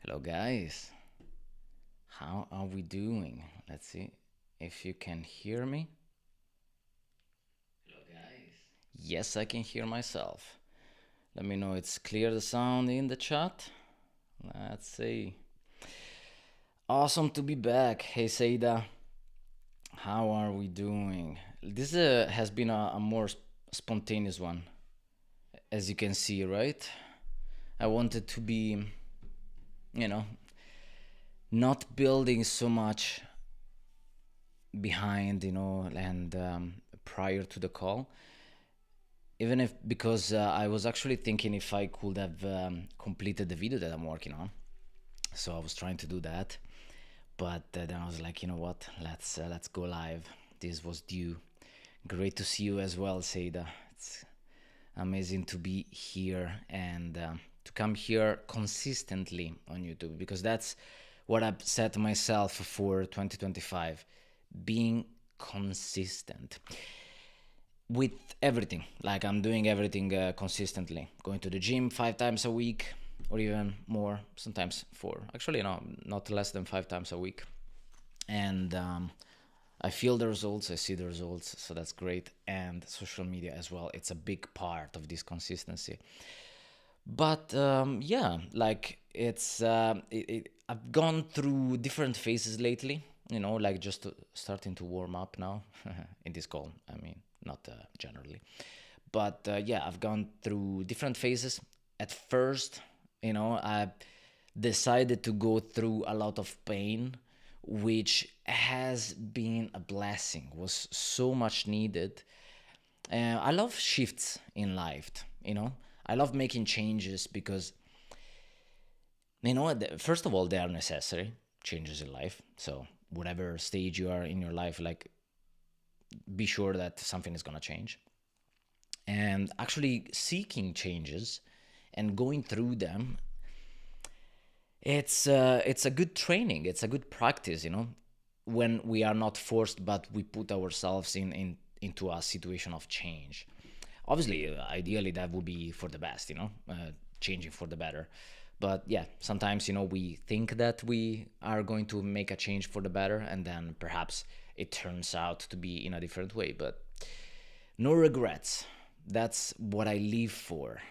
Hello, guys. How are we doing? Let's see if you can hear me. Hello, guys. Yes, I can hear myself. Let me know it's clear the sound in the chat. Let's see. Awesome to be back. Hey, Seida. How are we doing? This has been a more spontaneous one, as you can see, right? I wanted to be, you know, not building so much behind, and prior to the call. Even if, because I was actually thinking if I could have completed the video that I'm working on. So I was trying to do that. But then I was like, you know what? Let's go live. This was due. Great to see you as well, Seida. It's amazing to be here and to come here consistently on YouTube, because that's what I've set myself for 2025, being consistent with everything. Like, I'm doing everything consistently, going to the gym 5 times a week or even more, sometimes four, actually no, not less than 5 times a week. And I feel the results, I see the results, so that's great. And social media as well, it's a big part of this consistency. But yeah, like I've gone through different phases lately, like just starting to warm up now in this call. I mean, not generally. But yeah, I've gone through different phases. At first, I decided to go through a lot of pain, which has been a blessing, was so much needed. I love shifts in life, I love making changes because, first of all, they are necessary changes in life. So, whatever stage you are in your life, like, be sure that something is going to change. And actually seeking changes and going through them, it's a good training, it's a good practice, when we are not forced, but we put ourselves into a situation of change. Obviously, ideally that would be for the best, changing for the better. But yeah, sometimes, we think that we are going to make a change for the better, and then perhaps it turns out to be in a different way. But no regrets. That's what I live for.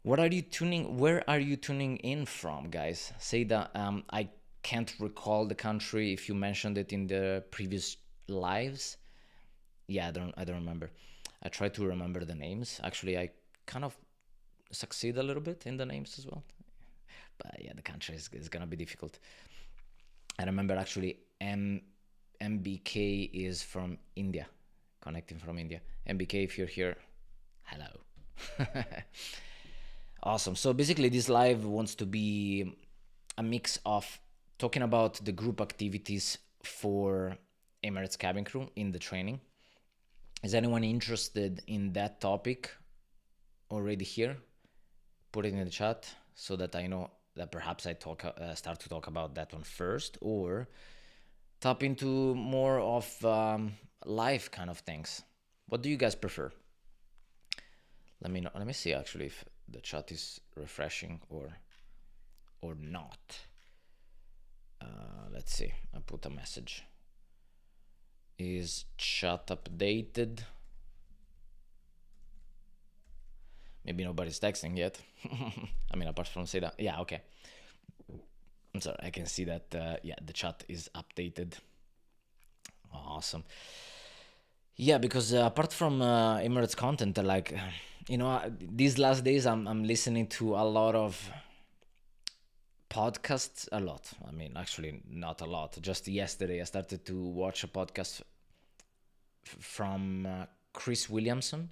Where are you tuning in from, guys? Say that I can't recall the country if you mentioned it in the previous lives. Yeah, I don't remember. I try to remember the names. Actually, I kind of succeed a little bit in the names as well. But yeah, the country is gonna be difficult. I remember actually MBK is from India, connecting from India. MBK, if you're here, hello. Awesome. So basically, this live wants to be a mix of talking about the group activities for Emirates cabin crew in the training. Is anyone interested in that topic already here? Put it in the chat so that I know that perhaps I start to talk about that one first, or tap into more of life kind of things. What do you guys prefer? Let me know. Let me see actually if the chat is refreshing or not. Let's see. I put a message. Is chat updated? Maybe nobody's texting yet. I mean, apart from say that. Yeah, okay. I'm sorry. I can see that. Yeah, the chat is updated. Awesome. Yeah, because apart from Emirates content, like, these last days I'm listening to a lot of podcasts. A lot. I mean, actually, not a lot. Just yesterday, I started to watch a podcast from Chris Williamson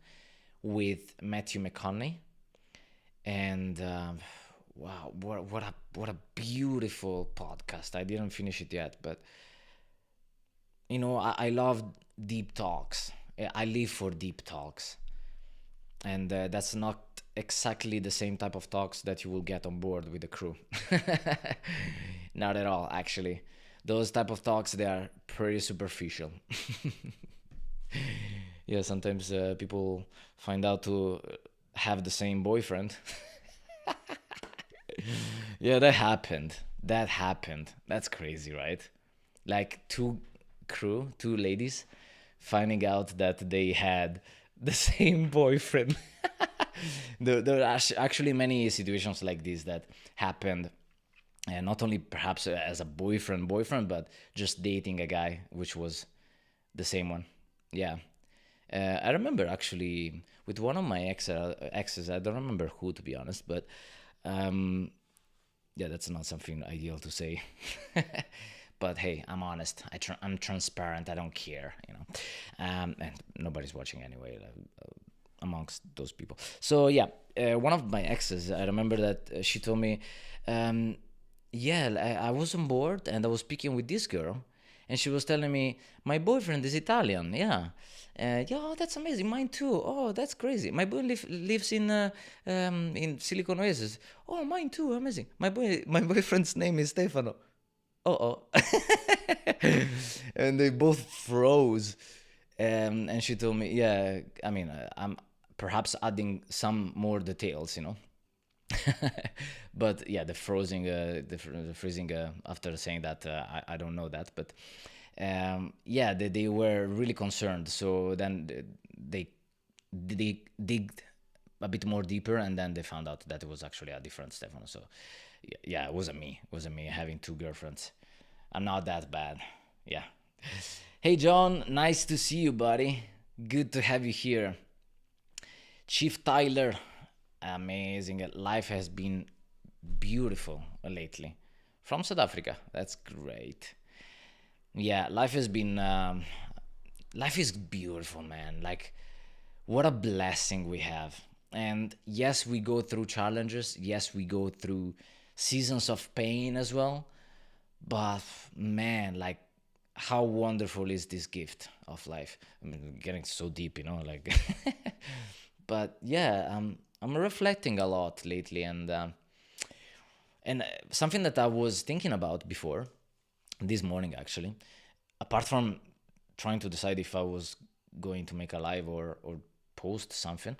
with Matthew McConaughey, and wow, what a beautiful podcast. I didn't finish it yet, but I love deep talks. I live for deep talks, and that's not exactly the same type of talks that you will get on board with the crew. Not at all, actually. Those type of talks, they are pretty superficial. Yeah, sometimes people find out to have the same boyfriend. Yeah, that happened. That happened. That's crazy, right? Like two ladies, finding out that they had the same boyfriend. There are actually many situations like this that happened, and not only perhaps as a boyfriend, but just dating a guy, which was the same one. Yeah. I remember actually with one of my exes, I don't remember who to be honest, but um, yeah, that's not something ideal to say. But hey, I'm honest. I'm transparent. I don't care, you know. And nobody's watching anyway, amongst those people. So yeah, one of my exes, I remember that she told me, um, yeah, I was on board and I was speaking with this girl, and she was telling me my boyfriend is Italian. Yeah. Yeah, oh, that's amazing. Mine too. Oh, that's crazy. My boy lives in Silicon Oasis. Oh, mine too. Amazing. My boyfriend's name is Stefano. Oh. And they both froze. And she told me, yeah, I mean, I'm perhaps adding some more details, you know. But yeah, the freezing after saying that, I don't know that, but yeah, they were really concerned. So then they digged a bit more deeper, and then they found out that it was actually a different Stefano. So yeah, it wasn't me having two girlfriends. I'm not that bad. Yeah. Hey John, nice to see you, buddy. Good to have you here. Chief Tyler, amazing. Life has been beautiful lately. From South Africa. That's great. Yeah, life is beautiful, man. Like, what a blessing we have. And yes, we go through challenges. Yes, we go through seasons of pain as well. But man, like, how wonderful is this gift of life? I mean, getting so deep, you know, like. But yeah, I'm reflecting a lot lately, and something that I was thinking about before this morning actually, apart from trying to decide if I was going to make a live or post something,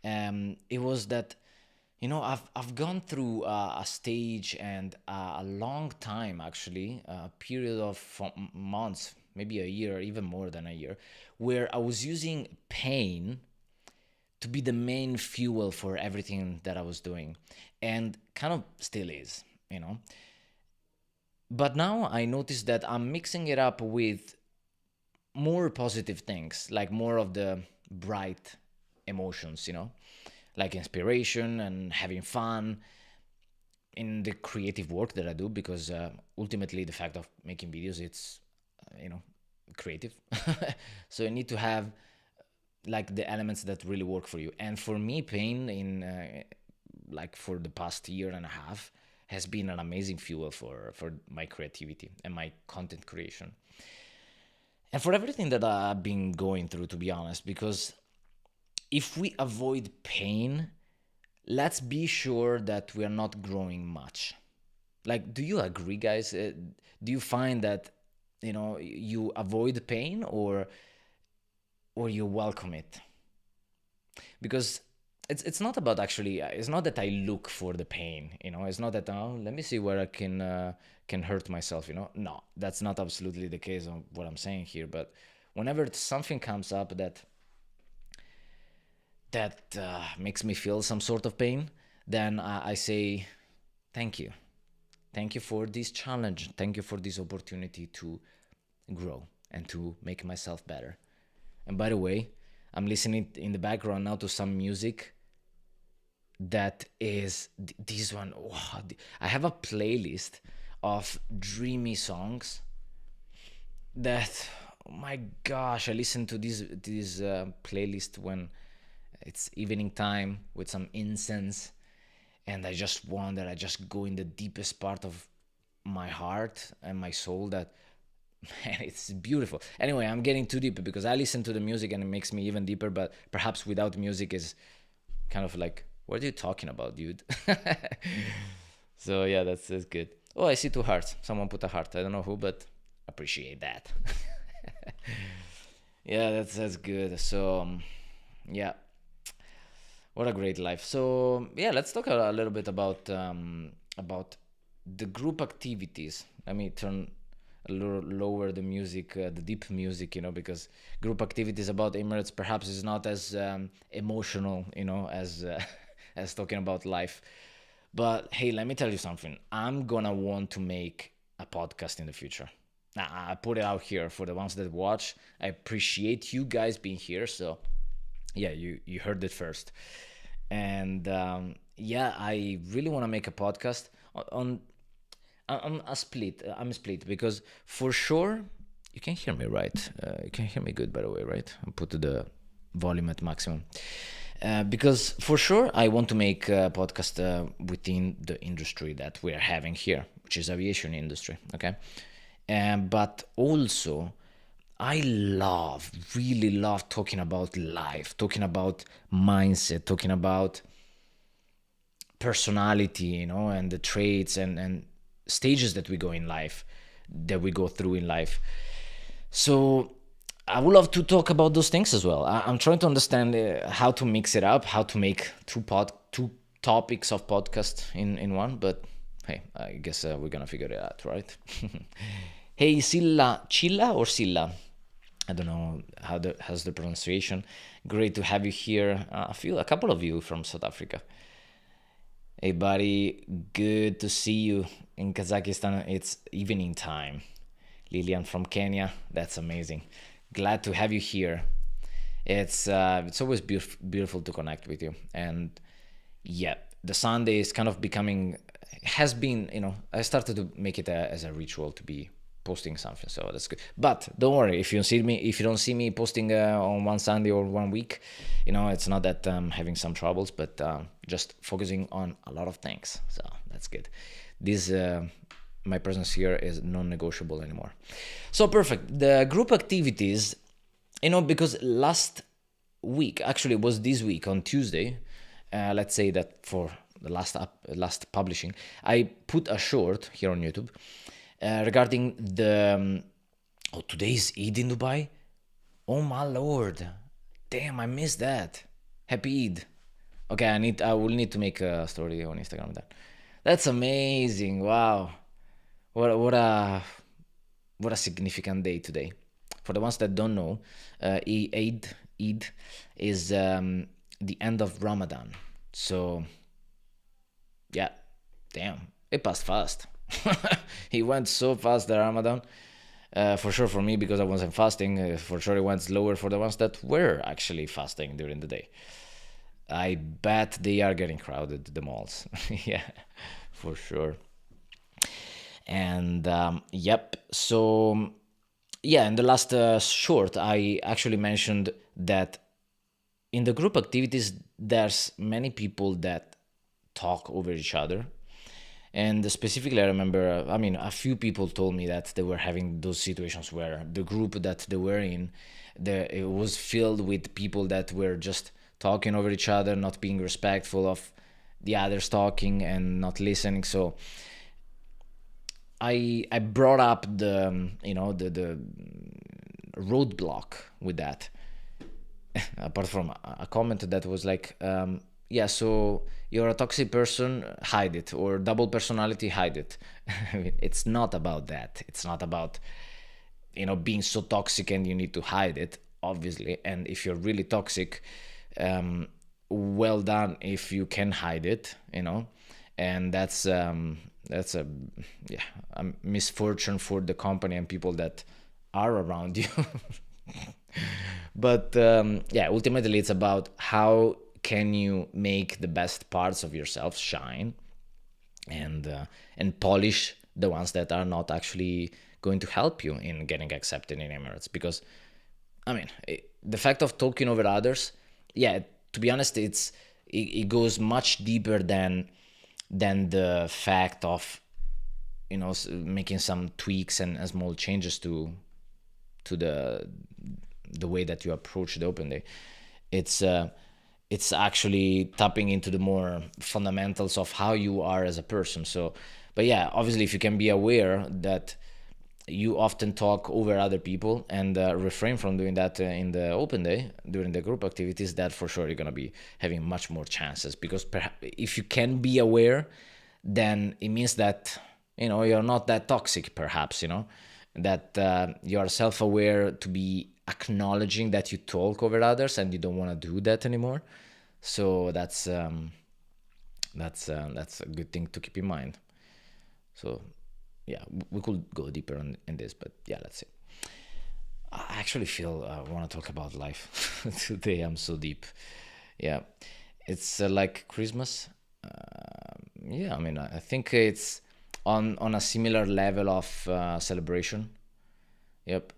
it was that, you know, I've gone through a stage and a long time actually, a period of months, maybe a year, even more than a year, where I was using pain to be the main fuel for everything that I was doing, and kind of still is, you know. But now I notice that I'm mixing it up with more positive things, like more of the bright emotions, you know, like inspiration and having fun in the creative work that I do, because ultimately the fact of making videos, it's, you know, creative. So you need to have like the elements that really work for you. And for me, pain in like for the past year and a half has been an amazing fuel for my creativity and my content creation, and for everything that I've been going through, to be honest. Because if we avoid pain, let's be sure that we are not growing much. Like, do you agree, guys? Do you find that, you know, you avoid pain, or you welcome it? Because it's not about actually, it's not that I look for the pain, you know. It's not that, oh, let me see where I can hurt myself, you know. No, that's not absolutely the case of what I'm saying here. But whenever something comes up that makes me feel some sort of pain, then I say thank you. Thank you for this challenge. Thank you for this opportunity to grow and to make myself better. And by the way, I'm listening in the background now to some music that is this one. Wow, I have a playlist of dreamy songs that, oh my gosh, I listen to this playlist when it's evening time with some incense, and I just wander. I just go in the deepest part of my heart and my soul. That, man, it's beautiful. Anyway, I'm getting too deep because I listen to the music and it makes me even deeper. But perhaps without music is kind of like, what are you talking about, dude? So yeah, that's good. Oh, I see two hearts. Someone put a heart. I don't know who, but appreciate that. Yeah, that's good. So yeah, What a great life. So yeah, let's talk a little bit about the group activities. Let me turn a little lower the music, the deep music, because group activities about Emirates perhaps is not as emotional, as as talking about life. But hey, let me tell you something. I'm gonna want to make a podcast in the future. I put it out here for the ones that watch. I appreciate you guys being here. So yeah, you heard it first. And yeah, I really want to make a podcast on a split. I'm split because for sure you can hear me, right? You can hear me good, by the way, right? I put the volume at maximum. Because for sure I want to make a podcast within the industry that we're having here, which is aviation industry. Okay, but also I really love talking about life, talking about mindset, talking about personality, and the traits and stages that we go in life, that we go through in life. So I would love to talk about those things as well. I'm trying to understand how to mix it up, how to make two topics of podcast in one. But hey, I guess we're gonna figure it out, right? Hey, Chilla or Silla? I don't know how's the pronunciation. Great to have you here. A couple of you from South Africa. Hey, buddy, good to see you in Kazakhstan. It's evening time. Lilian from Kenya, that's amazing. Glad to have you here. It's always beautiful to connect with you. And yeah, the Sunday is kind of becoming, has been, I started to make it as a ritual to be posting something, so that's good. But don't worry, if you don't see me posting on one Sunday or 1 week, it's not that I'm having some troubles, but just focusing on a lot of things, so that's good. This my presence here is non-negotiable anymore. So perfect. The group activities, because last week, actually it was this week on Tuesday, let's say that for the last publishing, I put a short here on YouTube regarding the today's Eid in Dubai. Oh my lord, damn, I missed that. Happy Eid. Okay, I will need to make a story on Instagram with that. That's amazing. Wow, what a significant day today. For the ones that don't know, Eid is the end of Ramadan. So yeah, damn, it passed fast. He went so fast, the Ramadan. For sure for me, because I wasn't fasting. For sure it went slower for the ones that were actually fasting during the day. I bet they are getting crowded, the malls. Yeah, for sure. And yep, so yeah, in the last short, I actually mentioned that in the group activities, there's many people that talk over each other. And specifically, I remember, a few people told me that they were having those situations where the group that they were in, it was filled with people that were just talking over each other, not being respectful of the others talking and not listening. So I brought up the roadblock with that. Apart from a comment that was like, yeah, so you're a toxic person, hide it, or double personality, hide it. It's not about that. It's not about being so toxic and you need to hide it, obviously. And if you're really toxic, well done if you can hide it, and that's a misfortune for the company and people that are around you. But yeah, ultimately it's about how can you make the best parts of yourself shine, and polish the ones that are not actually going to help you in getting accepted in Emirates. Because the fact of talking over others, yeah, to be honest, it goes much deeper than the fact of making some tweaks and small changes to the way that you approach the open day. It's actually tapping into the more fundamentals of how you are as a person. So, but yeah, obviously, if you can be aware that you often talk over other people, and refrain from doing that in the open day during the group activities, that for sure you're going to be having much more chances, because if you can be aware, then it means that you're not that toxic, perhaps, that you are self-aware to be acknowledging that you talk over others and you don't want to do that anymore. So that's a good thing to keep in mind. So yeah, we could go deeper in this, but yeah, let's see. I actually feel I want to talk about life today. I'm so deep. Yeah, it's like Christmas. Yeah, I mean, I think it's on a similar level of celebration. Yep.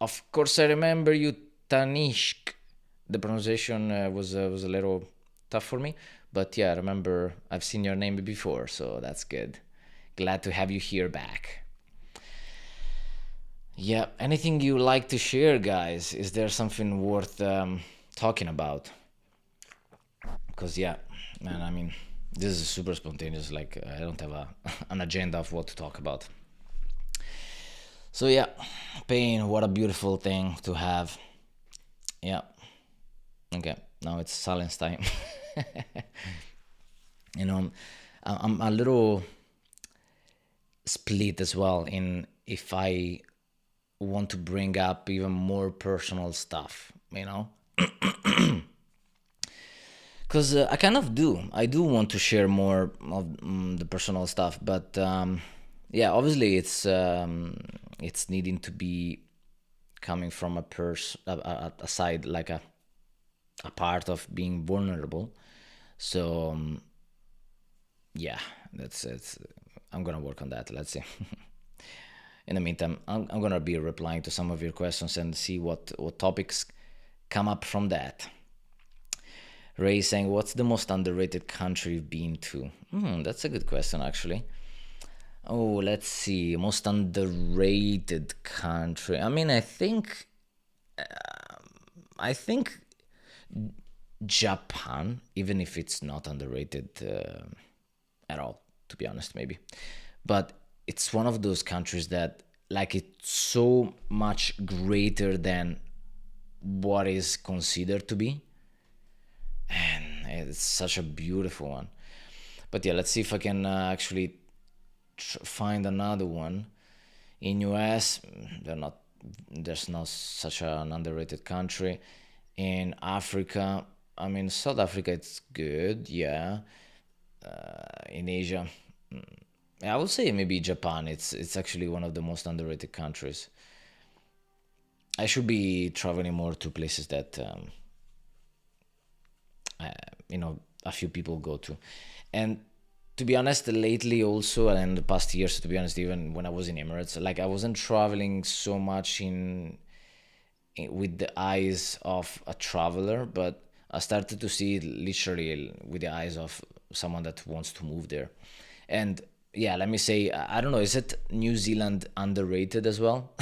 Of course, I remember you, Tanishk. The pronunciation was a little tough for me, but yeah, I remember I've seen your name before, so that's good. Glad to have you here back. Yeah, anything you like to share, guys? Is there something worth talking about? Because yeah, man, I mean, this is super spontaneous. Like I don't have an agenda of what to talk about. So yeah, pain. What a beautiful thing to have. Yeah. Okay. Now it's silence time. I'm a little split as well in if I want to bring up even more personal stuff, because I kind of do. I do want to share more of the personal stuff, but yeah, obviously it's needing to be coming from a side, like a part of being vulnerable. So yeah, that's it's. I'm gonna work on that. Let's see. In the meantime, I'm gonna be replying to some of your questions and see what topics come up from that. Ray saying, "What's the most underrated country you've been to?" That's a good question, actually. Oh, let's see. Most underrated country. I mean, I think Japan, even if it's not underrated at all, to be honest, maybe. But it's one of those countries that, like, it's so much greater than what is considered to be. And it's such a beautiful one. But yeah, let's see if I can actually find another one. In US, there's not such an underrated country. In Africa, I mean, South Africa, it's good, yeah. In Asia, I would say maybe Japan. It's actually one of the most underrated countries. I should be traveling more to places that a few people go to. And to be honest, lately also, and in the past years, to be honest, even when I was in Emirates, like I wasn't traveling so much with the eyes of a traveler, but I started to see it literally with the eyes of someone that wants to move there. And yeah, let me say, I don't know, is it New Zealand underrated as well?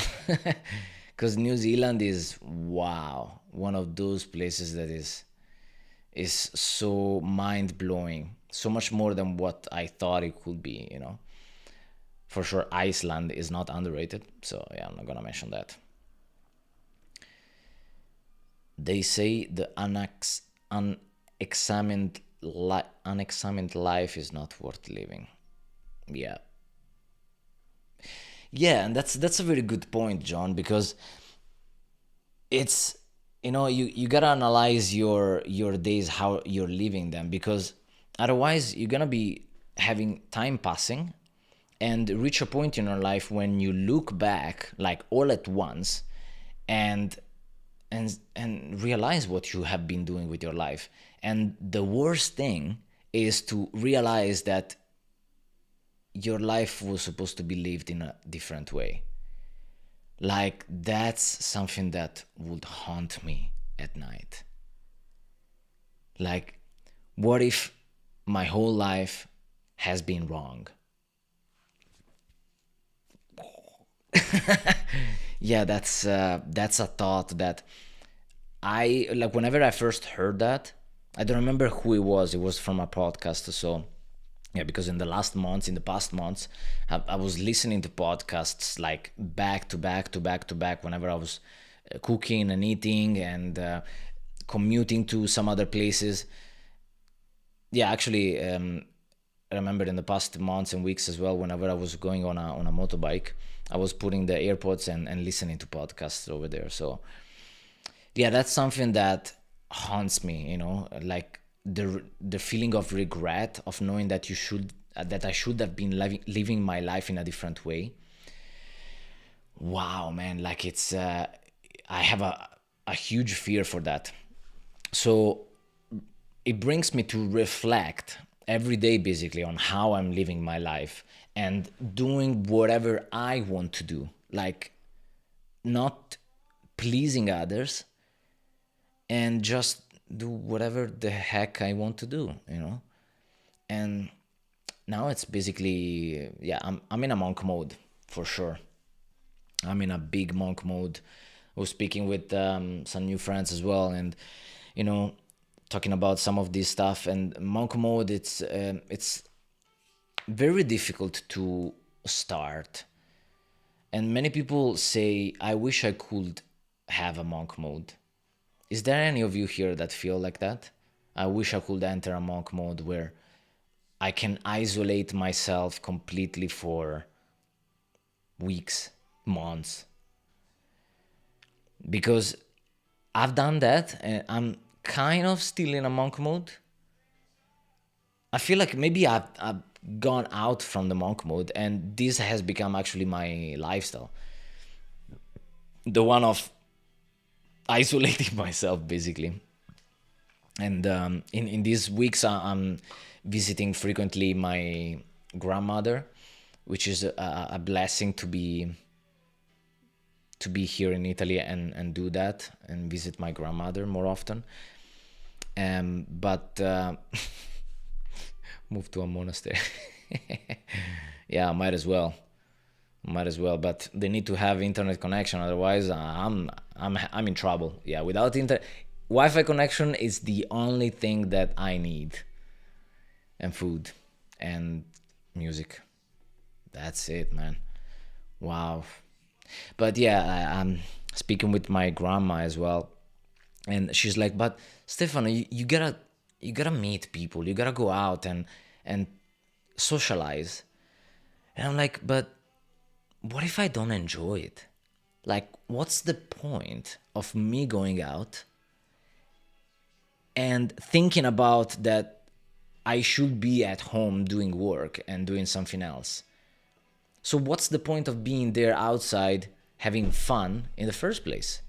Because New Zealand is, wow, one of those places that is so mind blowing, so much more than what I thought it could be. For sure, Iceland is not underrated, so yeah, I'm not gonna mention that. They say the unexamined life is not worth living. Yeah, yeah, and that's a very good point, John, because it's you gotta analyze your days, how you're living them, because otherwise you're gonna be having time passing and reach a point in your life when you look back like all at once and and realize what you have been doing with your life. And the worst thing is to realize that your life was supposed to be lived in a different way. Like, that's something that would haunt me at night. Like, what if my whole life has been wrong? Yeah, that's a thought that I like. Whenever I first heard that, I don't remember who it was. It was from a podcast, so Yeah, because in the past months, I was listening to podcasts like back to back to back to back whenever I was cooking and eating and commuting to some other places. Yeah, actually, I remember in the past months and weeks as well, whenever I was going on a motorbike, I was putting the AirPods and listening to podcasts over there. So yeah, that's something that haunts me, like the feeling of regret of knowing that I should have been living my life in a different way. Wow, man, like it's I have a huge fear for that. So it brings me to reflect every day basically on how I'm living my life and doing whatever I want to do, like not pleasing others and just do whatever the heck I want to do, And now it's basically, yeah, I'm in a monk mode for sure. I'm in a big monk mode. I was speaking with some new friends as well, and you know, talking about some of this stuff. And monk mode, it's very difficult to start. And many people say, "I wish I could have a monk mode." Is there any of you here that feel like that? I wish I could enter a monk mode where I can isolate myself completely for weeks, months, because I've done that and I'm kind of still in a monk mode. I feel like maybe I've gone out from the monk mode and this has become actually my lifestyle. The one of isolating myself basically. And in these weeks, I'm visiting frequently my grandmother, which is a blessing to be here in Italy and do that and visit my grandmother more often. But move to a monastery. Yeah, might as well. Might as well, but they need to have internet connection. Otherwise, I'm in trouble. Yeah, without internet, Wi-Fi connection is the only thing that I need, and food, and music. That's it, man. Wow. But yeah, I'm speaking with my grandma as well, and she's like, "But Stefano, you gotta meet people. You gotta go out and socialize." And I'm like, "But what if I don't enjoy it? Like, what's the point of me going out and thinking about that I should be at home doing work and doing something else? So, what's the point of being there outside having fun in the first place?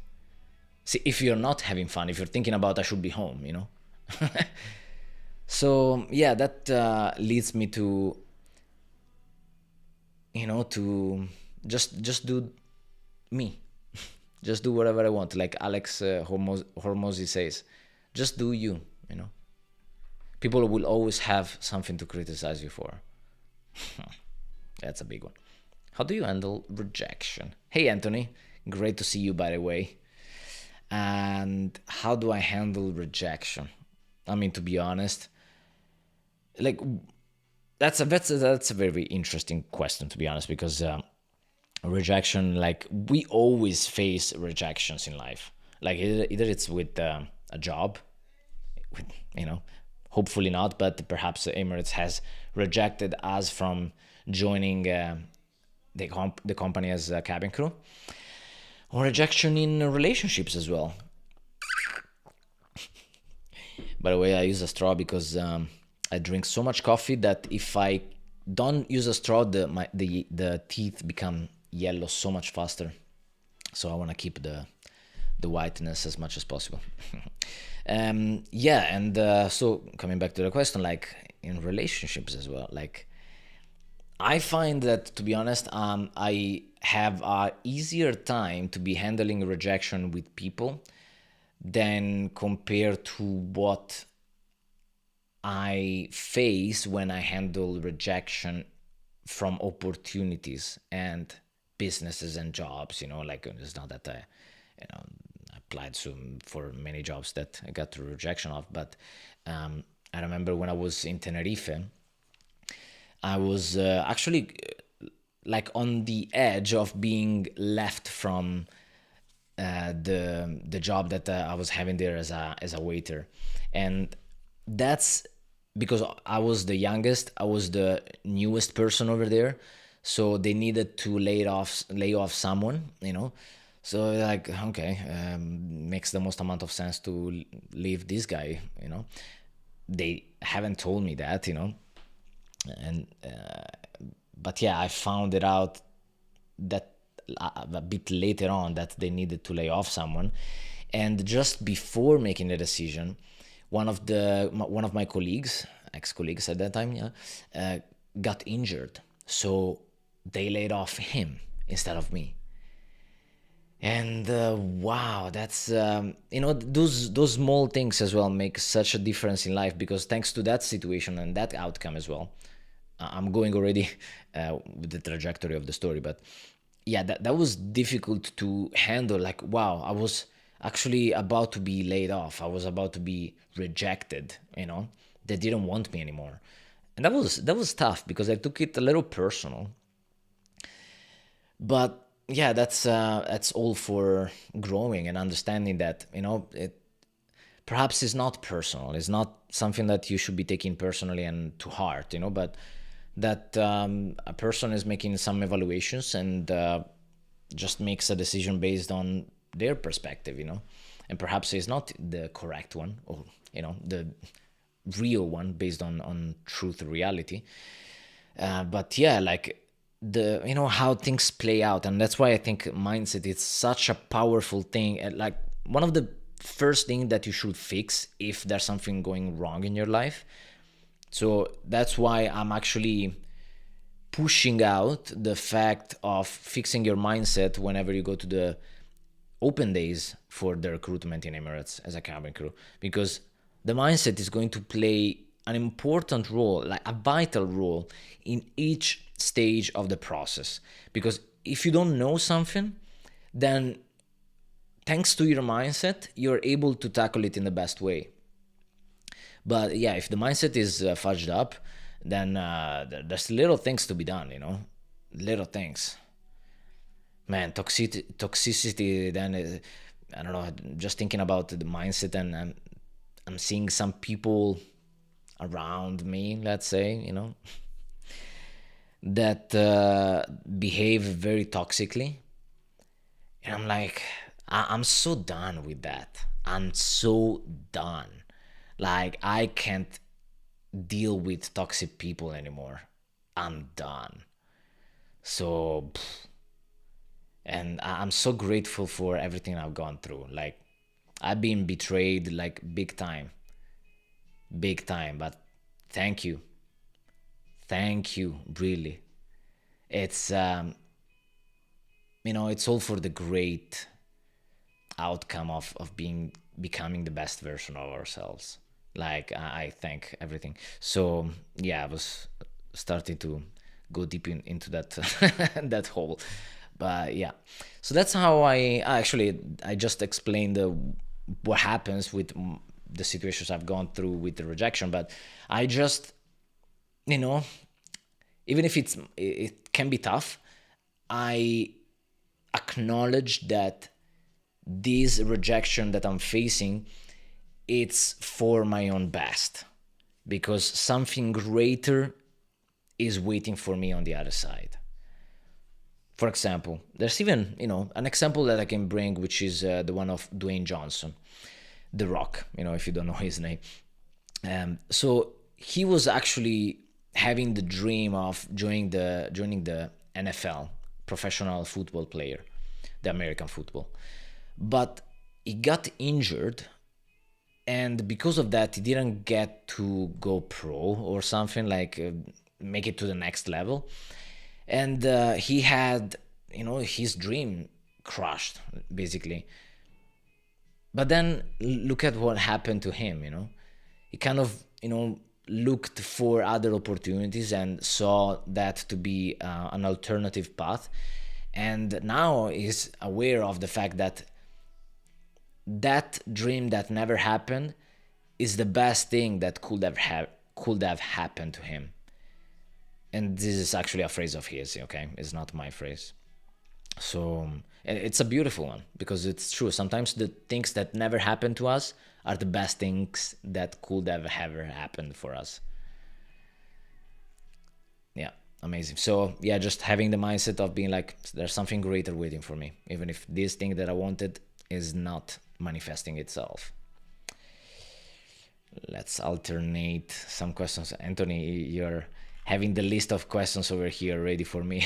See, if you're not having fun, if you're thinking about I should be home. So, yeah, that leads me to just do me. Just do whatever I want. Like Alex Hormozy says, just do you. People will always have something to criticize you for. That's a big one. How do you handle rejection? Hey, Anthony. Great to see you, by the way. And how do I handle rejection? I mean, to be honest, like that's a very interesting question, to be honest, because rejection, like we always face rejections in life. Like either it's with a job, with, hopefully not, but perhaps Emirates has rejected us from joining the company as a cabin crew, or rejection in relationships as well. By the way, I use a straw because I drink so much coffee that if I don't use a straw, the teeth become yellow so much faster. So I want to keep the whiteness as much as possible. Yeah, and so coming back to the question, like in relationships as well, like I find that, to be honest, I have a easier time to be handling rejection with people than compared to what I face when I handle rejection from opportunities and businesses and jobs. Like it's not that I applied for many jobs that I got the rejection of, but I remember when I was in Tenerife, I was actually like on the edge of being left from the job that I was having there as a waiter, and that's because I was the youngest, I was the newest person over there, so they needed to lay off someone, you know. So like, okay, makes the most amount of sense to leave this guy, you know. They haven't told me that, you know, and but yeah, I found it out that a bit later on that they needed to lay off someone, and just before making the decision, one of my colleagues, ex-colleagues at that time, yeah, got injured, so they laid off him instead of me. And wow, that's those small things as well make such a difference in life, because thanks to that situation and that outcome as well, I'm going already with the trajectory of the story, but yeah, that was difficult to handle. Like, wow, I was actually about to be laid off. I was about to be rejected. You know, they didn't want me anymore, and that was tough because I took it a little personal. But yeah, that's all for growing and understanding that, it perhaps is not personal. It's not something that you should be taking personally and to heart, but that a person is making some evaluations and just makes a decision based on their perspective, and perhaps it's not the correct one, or the real one based on truth, reality. But yeah, like the how things play out, and that's why I think mindset is such a powerful thing. And like one of the first thing that you should fix if there's something going wrong in your life. So that's why I'm actually pushing out the fact of fixing your mindset whenever you go to the open days for the recruitment in Emirates as a cabin crew, because the mindset is going to play an important role, like a vital role in each stage of the process. Because if you don't know something, then thanks to your mindset, you're able to tackle it in the best way. But yeah, if the mindset is fudged up, then there's little things to be done, little things. Man, toxicity. Then I don't know. Just thinking about the mindset, and I'm seeing some people around me, let's say, that behave very toxically, and I'm like, I'm so done with that. I'm so done. Like, I can't deal with toxic people anymore. I'm done. So, and I'm so grateful for everything I've gone through. Like, I've been betrayed, like, big time. But thank you, really. It's it's all for the great outcome of becoming the best version of ourselves. Like, I thank everything. So yeah, I was starting to go deep into that that hole. But yeah, so that's how I just explained what happens with the situations I've gone through with the rejection. But I just, you know even if it can be tough, I acknowledge that this rejection that I'm facing, it's for my own best, because something greater is waiting for me on the other side. For example, there's even, an example that I can bring, which is the one of Dwayne Johnson, The Rock, if you don't know his name. So he was actually having the dream of joining the NFL, professional football player, the American football. But he got injured, and because of that, he didn't get to go pro or something, like make it to the next level. And he had, his dream crushed, basically. But then look at what happened to him. He kind of, looked for other opportunities and saw that to be an alternative path, and now is aware of the fact that that dream that never happened is the best thing that could have happened to him. And this is actually a phrase of his, okay? It's not my phrase. So and it's a beautiful one because it's true. Sometimes the things that never happen to us are the best things that could have ever happened for us. Yeah, amazing. So yeah, just having the mindset of being like, there's something greater waiting for me, even if this thing that I wanted is not manifesting itself. Let's alternate some questions. Anthony, you're having the list of questions over here ready for me.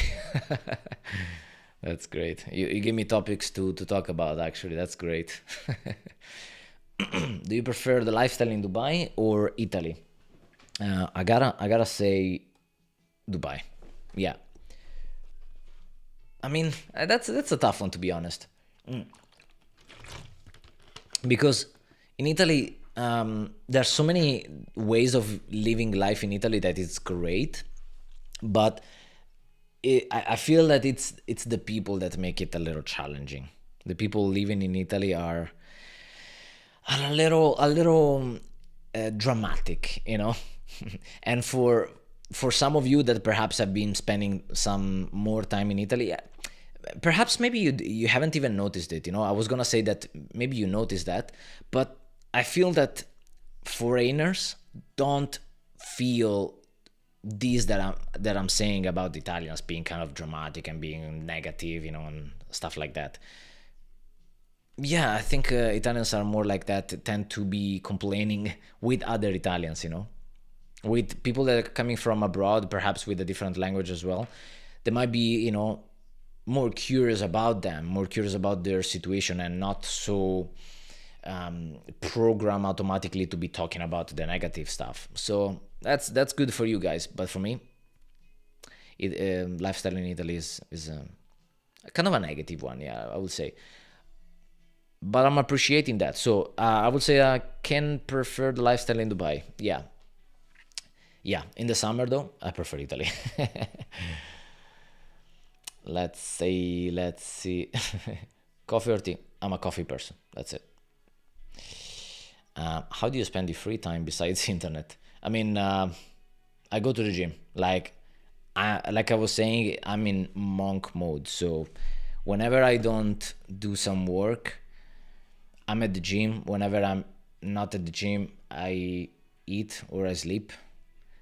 That's great. You give me topics to talk about, actually. That's great. Do you prefer the lifestyle in Dubai or Italy? I gotta say Dubai. Yeah. I mean, that's a tough one, to be honest. Because in Italy, there's so many ways of living life in Italy that it's great, but I feel that it's the people that make it a little challenging. The people living in Italy are a little dramatic, you know. And for some of you that perhaps have been spending some more time in Italy, perhaps maybe you haven't even noticed it. You know, I was gonna say that maybe you noticed that, but I feel that foreigners don't feel these that I'm saying about Italians being kind of dramatic and being negative, you know, and stuff like that. Yeah, I think Italians are more like that, tend to be complaining with other Italians, you know, with people that are coming from abroad, perhaps with a different language as well. They might be, you know, more curious about them, more curious about their situation, and not so program automatically to be talking about the negative stuff. So that's good for you guys, but for me, lifestyle in Italy is kind of a negative one. Yeah, I would say, but I'm appreciating that. So I would say I can prefer the lifestyle in Dubai. Yeah, yeah. In the summer though, I prefer Italy. Let's see. Coffee or tea? I'm a coffee person. That's it. How do you spend your free time besides internet? I mean, I go to the gym. Like I was saying, I'm in monk mode. So whenever I don't do some work, I'm at the gym. Whenever I'm not at the gym, I eat or I sleep.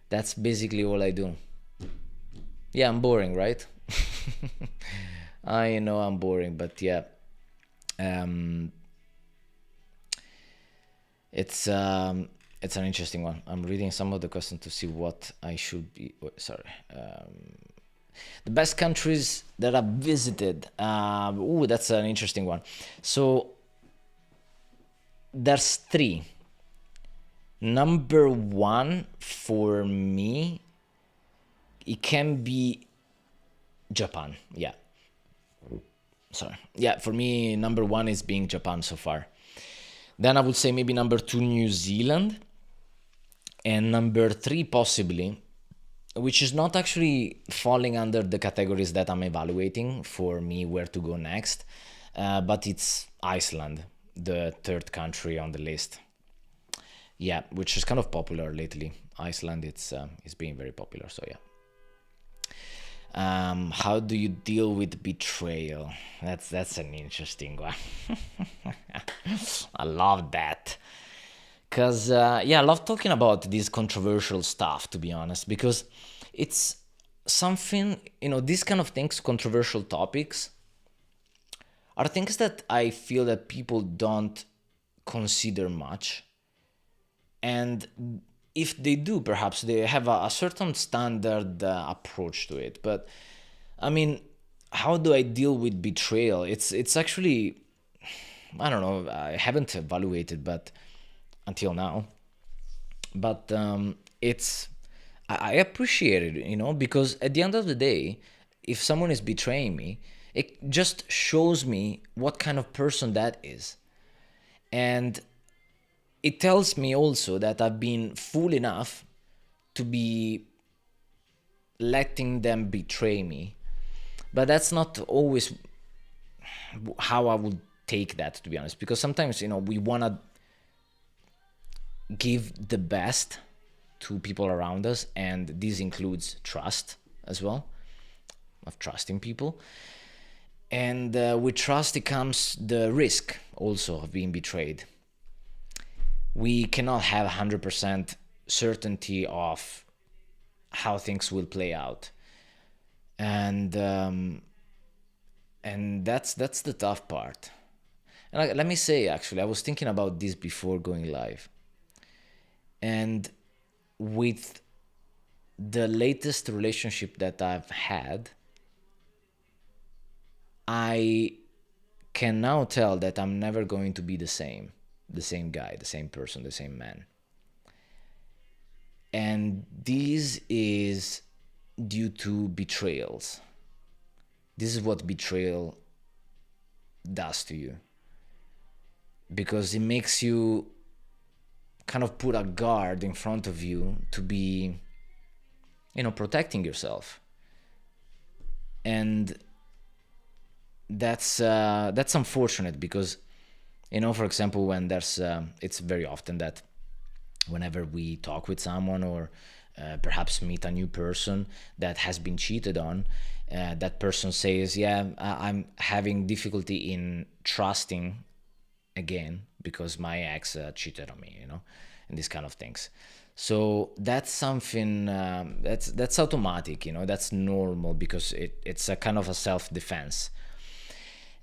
That's basically all I do. Yeah, I'm boring, right? I know I'm boring, but yeah. Um, it's an interesting one. I'm reading some of the questions to see what I should be. Sorry. The best countries that I've visited. That's an interesting one. So there's three. Number one for me, it can be Japan. Yeah. Sorry. Yeah, for me, number one is being Japan so far. Then I would say maybe number two, New Zealand. And number three, possibly, which is not actually falling under the categories that I'm evaluating for me where to go next, but it's Iceland, the third country on the list. Yeah, which is kind of popular lately. Iceland, it's being very popular. So yeah. How do you deal with betrayal? That's an interesting one. I love that. Cause yeah, I love talking about this controversial stuff, to be honest, because it's something, you know, these kind of things, controversial topics, are things that I feel that people don't consider much. And if they do, perhaps they have a certain standard approach to it. But I mean, how do I deal with betrayal? It's actually, I don't know, I haven't evaluated, but until now, but it's I appreciate it, you know, because at the end of the day, if someone is betraying me, it just shows me what kind of person that is. And it tells me also that I've been fool enough to be letting them betray me. But that's not always how I would take that, to be honest, because sometimes, you know, we want to give the best, to people around us, and this includes trust as well, of trusting people. And with trust, it comes the risk also of being betrayed. We cannot have 100% certainty of how things will play out, and that's the tough part. And let me say, actually, I was thinking about this before going live, and with the latest relationship that I've had, I can now tell that I'm never going to be the same guy, the same person, the same man. And this is due to betrayals. This is what betrayal does to you, because it makes you kind of put a guard in front of you to be, protecting yourself. And that's unfortunate, because, for example, when there's it's very often that whenever we talk with someone, or perhaps meet a new person that has been cheated on, that person says, yeah, I'm having difficulty in trusting again because my ex cheated on me, and these kind of things. So that's something that's automatic, that's normal, because it's a kind of a self-defense.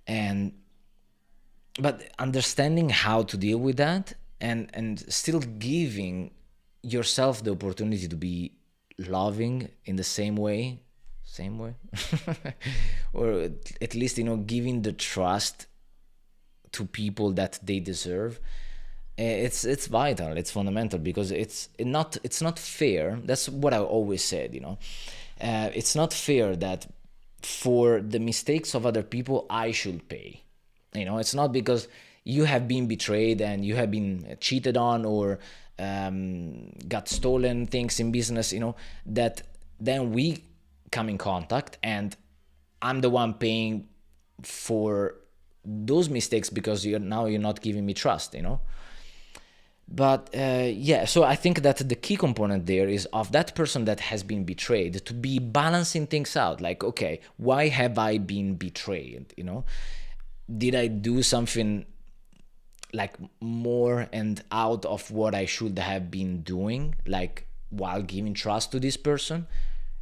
And but understanding how to deal with that, and still giving yourself the opportunity to be loving in the same way, or at least, giving the trust to people that they deserve. It's vital, it's fundamental, because it's not fair. That's what I always said, it's not fair that for the mistakes of other people I should pay. It's not because you have been betrayed and you have been cheated on, or got stolen things in business, that then we come in contact and I'm the one paying for those mistakes because you're not giving me trust. But so I think that the key component there is of that person that has been betrayed to be balancing things out. Like, okay, why have I been betrayed? Did I do something like more and out of what I should have been doing, like while giving trust to this person?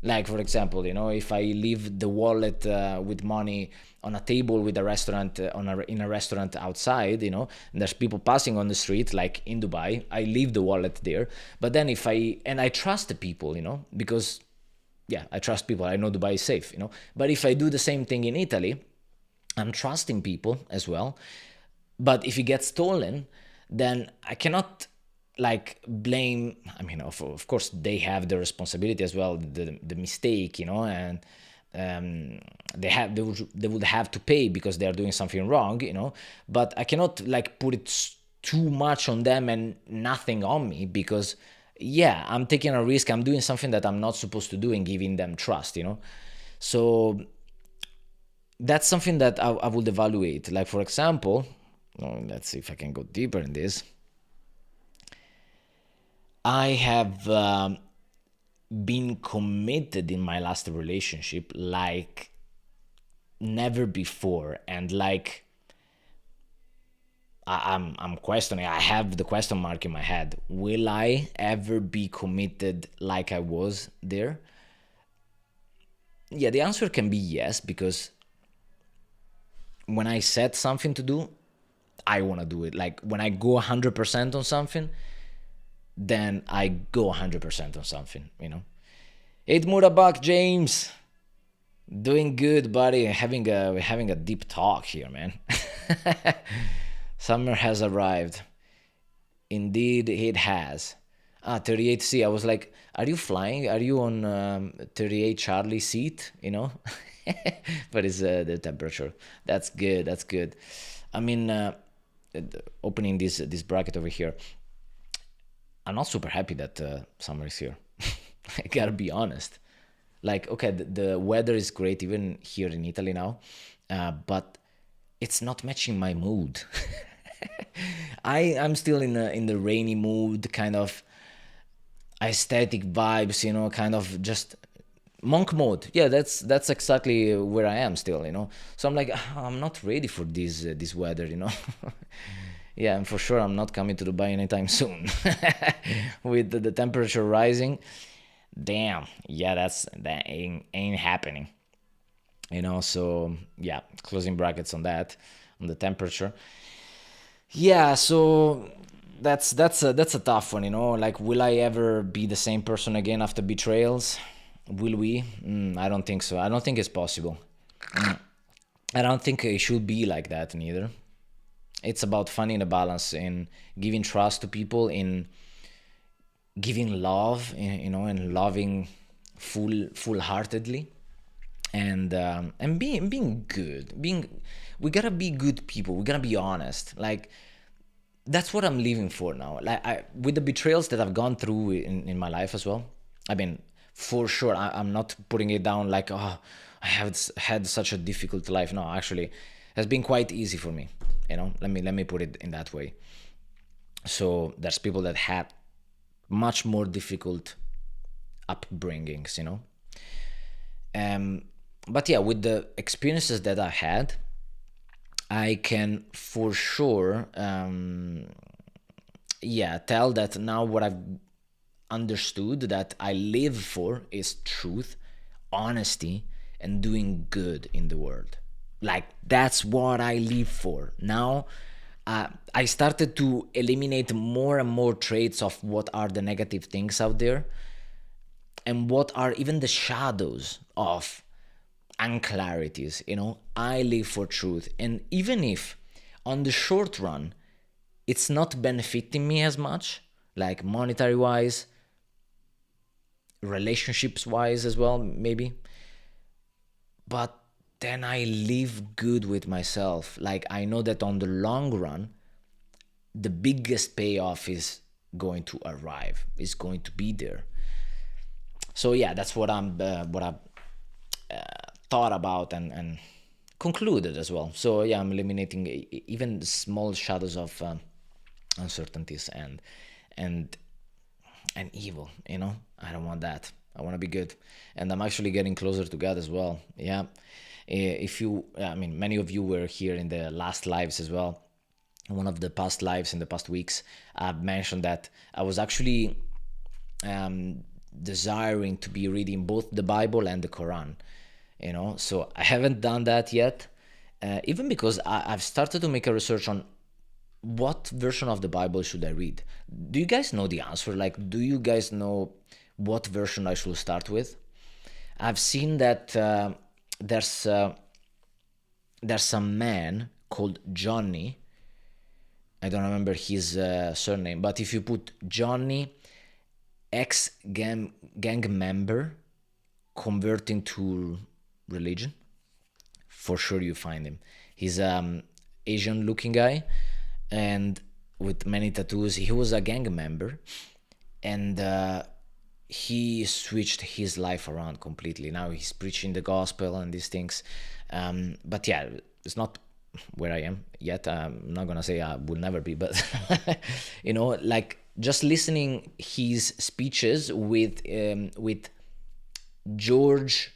Like, for example, if I leave the wallet with money on a table with a restaurant in a restaurant outside, and there's people passing on the street, like in Dubai, I leave the wallet there. But then I trust the people, because I trust people. I know Dubai is safe, But if I do the same thing in Italy, I'm trusting people as well. But if it gets stolen, then I cannot blame. I mean, of course they have the responsibility as well, the mistake, and they would have to pay because they are doing something wrong, But I cannot put it too much on them and nothing on me, because I'm taking a risk. I'm doing something that I'm not supposed to do and giving them trust, So that's something that I would evaluate. Like, for example, let's see if I can go deeper in this. I have been committed in my last relationship like never before, and I'm questioning. I have the question mark in my head. Will I ever be committed like I was there? Yeah, the answer can be yes, because when I set something to do, I want to do it. Like, when I go 100% on something, then I go 100% on something, Eid Murabak, James. Doing good, buddy. Having a deep talk here, man. Summer has arrived. Indeed, it has. 38C. I was like, are you flying? Are you on 38 Charlie seat? But it's the temperature. That's good. That's good. I mean, opening this bracket over here, I'm not super happy that summer is here. I gotta be honest. Like, okay, the weather is great even here in Italy now, but it's not matching my mood. I'm still in the rainy mood, kind of. aesthetic vibes, kind of just monk mode. Yeah, that's exactly where I am still. So I'm like, I'm not ready for this weather. Yeah, and for sure I'm not coming to Dubai anytime soon. With the temperature rising, damn, yeah, that ain't happening. So yeah, closing brackets on that, on the temperature. Yeah, so that's a tough one. Like, will I ever be the same person again after betrayals? Will we? I don't think so. I don't think it's possible. I don't think it should be like that neither. It's about finding a balance in giving trust to people, in giving love, and loving full heartedly, and being good. We gotta be good people. We gotta be honest. Like, that's what I'm living for now. Like, with the betrayals that I've gone through in my life as well. I mean, for sure, I'm not putting it down like, oh, I have had such a difficult life. No, actually, it has been quite easy for me. Let me put it in that way. So there's people that had much more difficult upbringings. Um, but yeah, with the experiences that I had, I can for sure, yeah, tell that now what I've understood that I live for is truth, honesty, and doing good in the world. Like, that's what I live for. Now, I started to eliminate more and more traits of what are the negative things out there, and what are even the shadows of unclarities. I live for truth. And even if on the short run, it's not benefiting me as much, like monetary wise, relationships wise as well, maybe. But then I live good with myself. Like, I know that on the long run, the biggest payoff is going to arrive, is going to be there. So yeah, that's what I've thought about and concluded as well. So yeah, I'm eliminating even the small shadows of uncertainties and and evil. I don't want that. I want to be good, and I'm actually getting closer to God as well. Yeah. If you, I mean, many of you were here in the last lives as well. One of the past lives in the past weeks, I've mentioned that I was actually um, desiring to be reading both the Bible and the Quran. So I haven't done that yet, even because I've started to make a research on what version of the Bible should I read. Do you guys know the answer? Like, do you guys know what version I should start with? I've seen that there's there's a man called Johnny. I don't remember his surname, but if you put Johnny, ex gang member, converting to religion, for sure you find him. He's Asian looking guy, and with many tattoos. He was a gang member, and he switched his life around completely. Now he's preaching the gospel and these things. But yeah, it's not where I am yet. I'm not gonna say I will never be, but like, just listening his speeches with George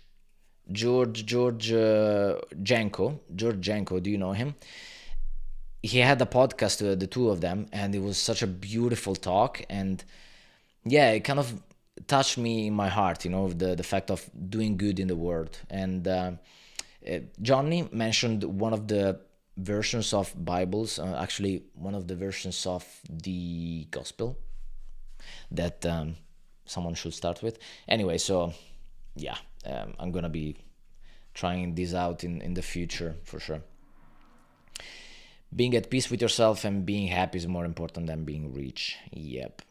Janko. Do you know him? He had a podcast, the two of them, and it was such a beautiful talk. And yeah, it kind of touched me in my heart, the fact of doing good in the world. And Johnny mentioned one of the versions of Bibles, actually one of the versions of the gospel that someone should start with. Anyway, so yeah, I'm gonna be trying this out in the future for sure. Being at peace with yourself and being happy is more important than being rich. Yep.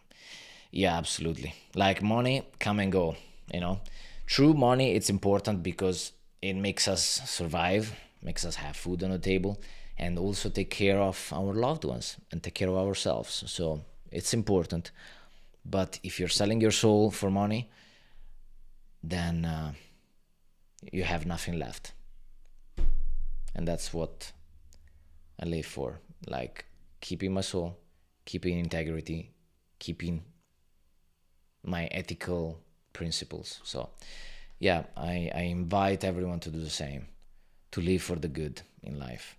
Yeah, absolutely. Like, money come and go. True money, it's important because it makes us survive, makes us have food on the table, and also take care of our loved ones and take care of ourselves. So it's important. But if you're selling your soul for money, then you have nothing left. And that's what I live for. Like, keeping my soul, keeping integrity, keeping my ethical principles. So yeah, I invite everyone to do the same, to live for the good in life.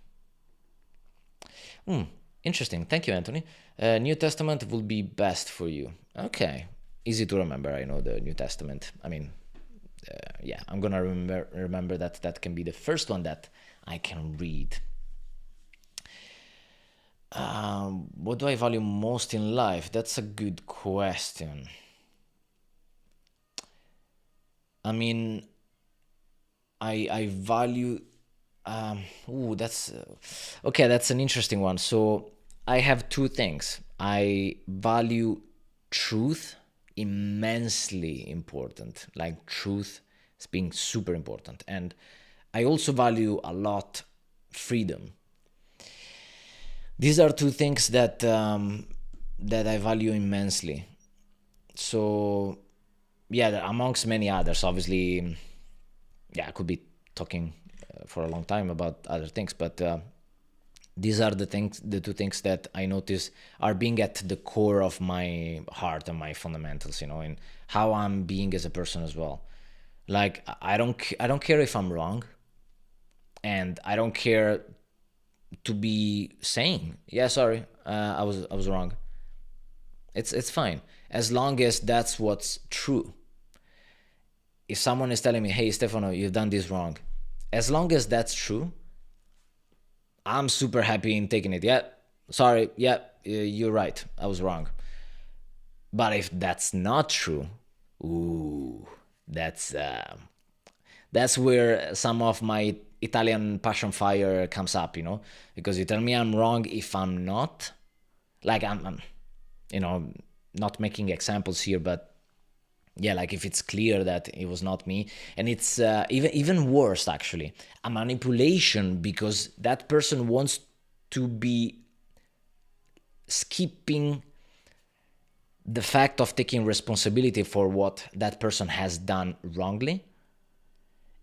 Interesting. Thank you, Anthony. New Testament will be best for you. Okay. Easy to remember. I know the New Testament. I mean, yeah, I'm gonna remember that. That can be the first one that I can read. What do I value most in life? That's a good question. I mean, I value. That's okay. That's an interesting one. So I have two things. I value truth, immensely important. Like truth is being super important, and I also value a lot freedom. These are two things that that I value immensely. So yeah, amongst many others, obviously, yeah, I could be talking for a long time about other things, but these are the two things that I notice are being at the core of my heart and my fundamentals, and how I'm being as a person as well. Like I don't care if I'm wrong, and I don't care to be saying, yeah, sorry, I was wrong. It's fine as long as that's what's true. If someone is telling me, hey, Stefano, you've done this wrong, as long as that's true, I'm super happy in taking it. Yeah, sorry, yeah, you're right, I was wrong. But if that's not true, ooh, that's where some of my Italian passion fire comes up, because you tell me I'm wrong if I'm not. Like I'm not making examples here, but yeah, like if it's clear that it was not me, and it's even worse actually, a manipulation, because that person wants to be skipping the fact of taking responsibility for what that person has done wrongly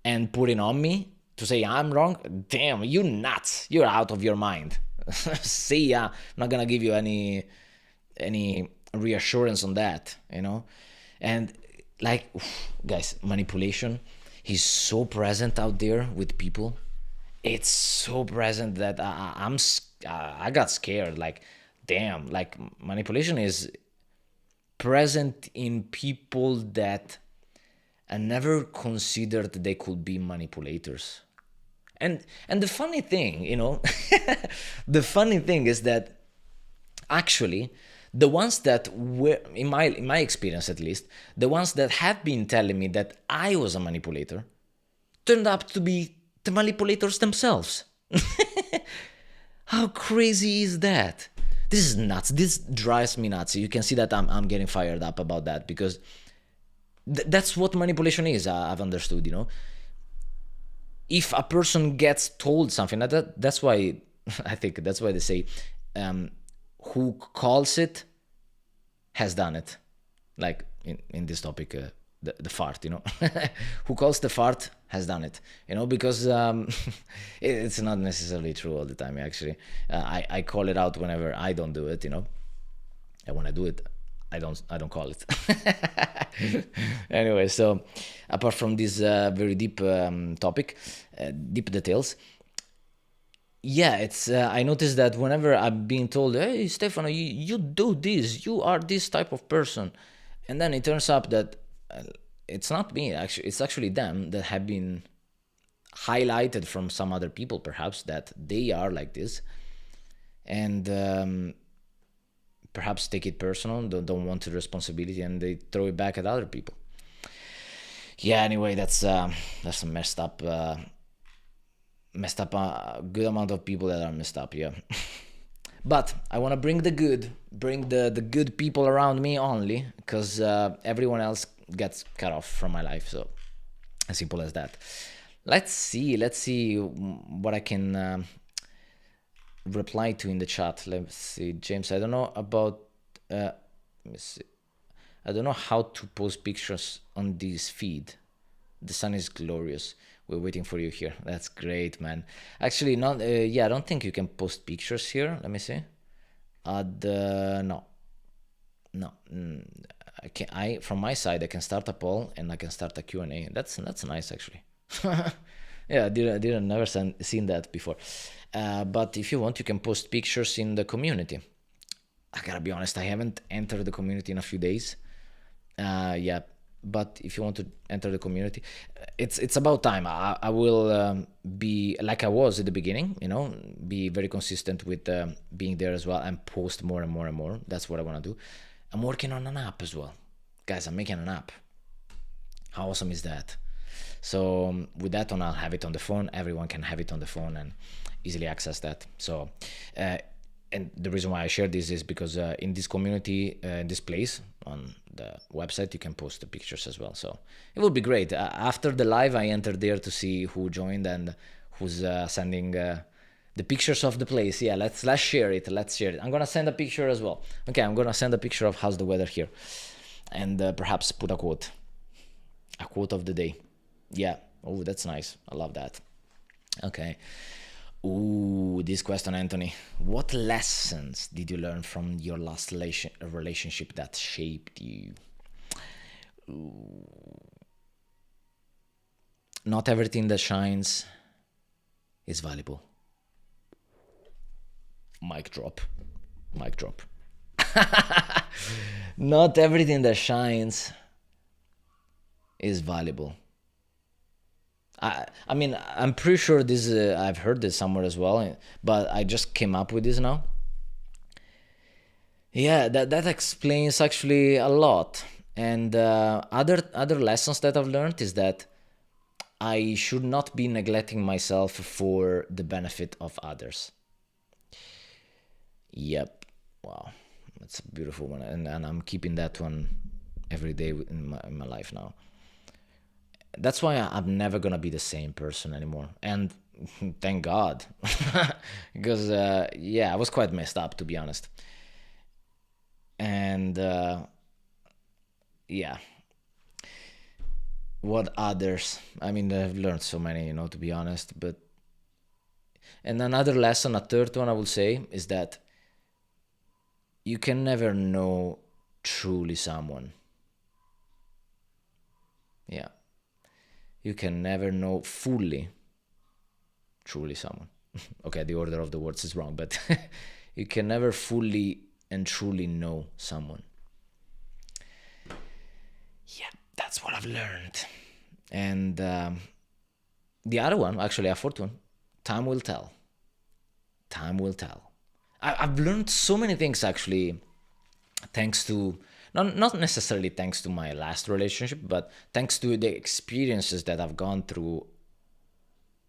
and putting on me to say I'm wrong. Damn, you nuts, you're out of your mind. See ya, I'm not gonna give you any reassurance on that, and like, guys, manipulation is so present out there with people. It's so present that I got scared. Like, damn, like manipulation is present in people that I never considered they could be manipulators. And the funny thing, the funny thing is that actually the ones that were, in my experience at least, the ones that have been telling me that I was a manipulator turned out to be the manipulators themselves. How crazy is that? This is nuts. This drives me nuts. You can see that I'm getting fired up about that, because that's what manipulation is. I've understood, if a person gets told something, that's why I think that's why they say, who calls it has done it. Like in this topic, the fart, who calls the fart has done it, because it's not necessarily true all the time. Actually, I call it out whenever I don't do it, and when I do it, I don't call it. Anyway, so apart from this very deep topic, deep details, yeah, it's I noticed that whenever I'm being told, hey, Stefano, you do this, you are this type of person, and then it turns up that it's not me. Actually, it's actually them that have been highlighted from some other people, perhaps, that they are like this, and perhaps take it personal, don't want the responsibility, and they throw it back at other people. Yeah, anyway, that's a messed up a good amount of people that are messed up, yeah. But I want to bring the good people around me only, because everyone else gets cut off from my life. So as simple as that. Let's see what I can reply to in the chat. Let's see, James, I don't know about let me see, I don't know how to post pictures on this feed. The sun is glorious. We're waiting for you here. That's great, man. Actually, not. Yeah, I don't think you can post pictures here. Let me see. No. I from my side I can start a poll and I can start a Q&A. That's nice actually. Yeah, I didn't never seen that before. But if you want, you can post pictures in the community. I gotta be honest, I haven't entered the community in a few days. Yeah, but if you want to enter the community, it's about time. I will be like I was at the beginning, be very consistent with being there as well and post more and more and more. That's what I want to do. I'm working on an app as well. Guys, I'm making an app. How awesome is that? So with that on, I'll have it on the phone. Everyone can have it on the phone and easily access that. So, and the reason why I share this is because in this community, in this place on the website, you can post the pictures as well. So it will be great. After the live, I entered there to see who joined and who's sending the pictures of the place. Yeah, let's share it. Let's share it. I'm gonna send a picture as well. Okay, I'm gonna send a picture of how's the weather here, and perhaps put a quote of the day. Yeah. Oh, that's nice. I love that. Okay. Ooh, this question, Anthony. What lessons did you learn from your last relationship that shaped you? Ooh. Not everything that shines is valuable. Mic drop. Mic drop. Not everything that shines is valuable. I mean, I'm pretty sure this. I've heard this somewhere as well, but I just came up with this now. Yeah, that explains actually a lot. And other lessons that I've learned is that I should not be neglecting myself for the benefit of others. Yep. Wow, that's a beautiful one, and I'm keeping that one every day in my life now. That's why I'm never gonna be the same person anymore, and thank God, because yeah, I was quite messed up, to be honest, and yeah, what others? I mean, I've learned so many, to be honest, but and another lesson, a third one I would say, is that you can never know truly someone. Yeah. You can never know fully, truly someone. Okay, the order of the words is wrong, but you can never fully and truly know someone. Yeah, that's what I've learned. And the other one, actually, a fourth one, time will tell. Time will tell. I've learned so many things, actually, thanks to not necessarily thanks to my last relationship, but thanks to the experiences that I've gone through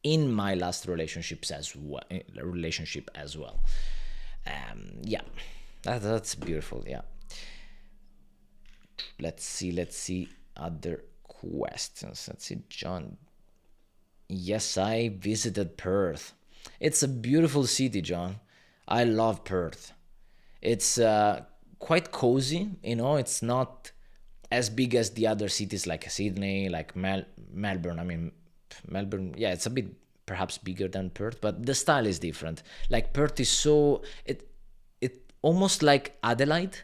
in my last relationships as well. Relationship as well. Yeah, that's beautiful. Yeah. Let's see other questions. Let's see, John. Yes, I visited Perth. It's a beautiful city, John. I love Perth. It's quite cozy, it's not as big as the other cities like Sydney, like Melbourne. I mean, Melbourne, yeah, it's a bit perhaps bigger than Perth, but the style is different. Like Perth is it almost like Adelaide.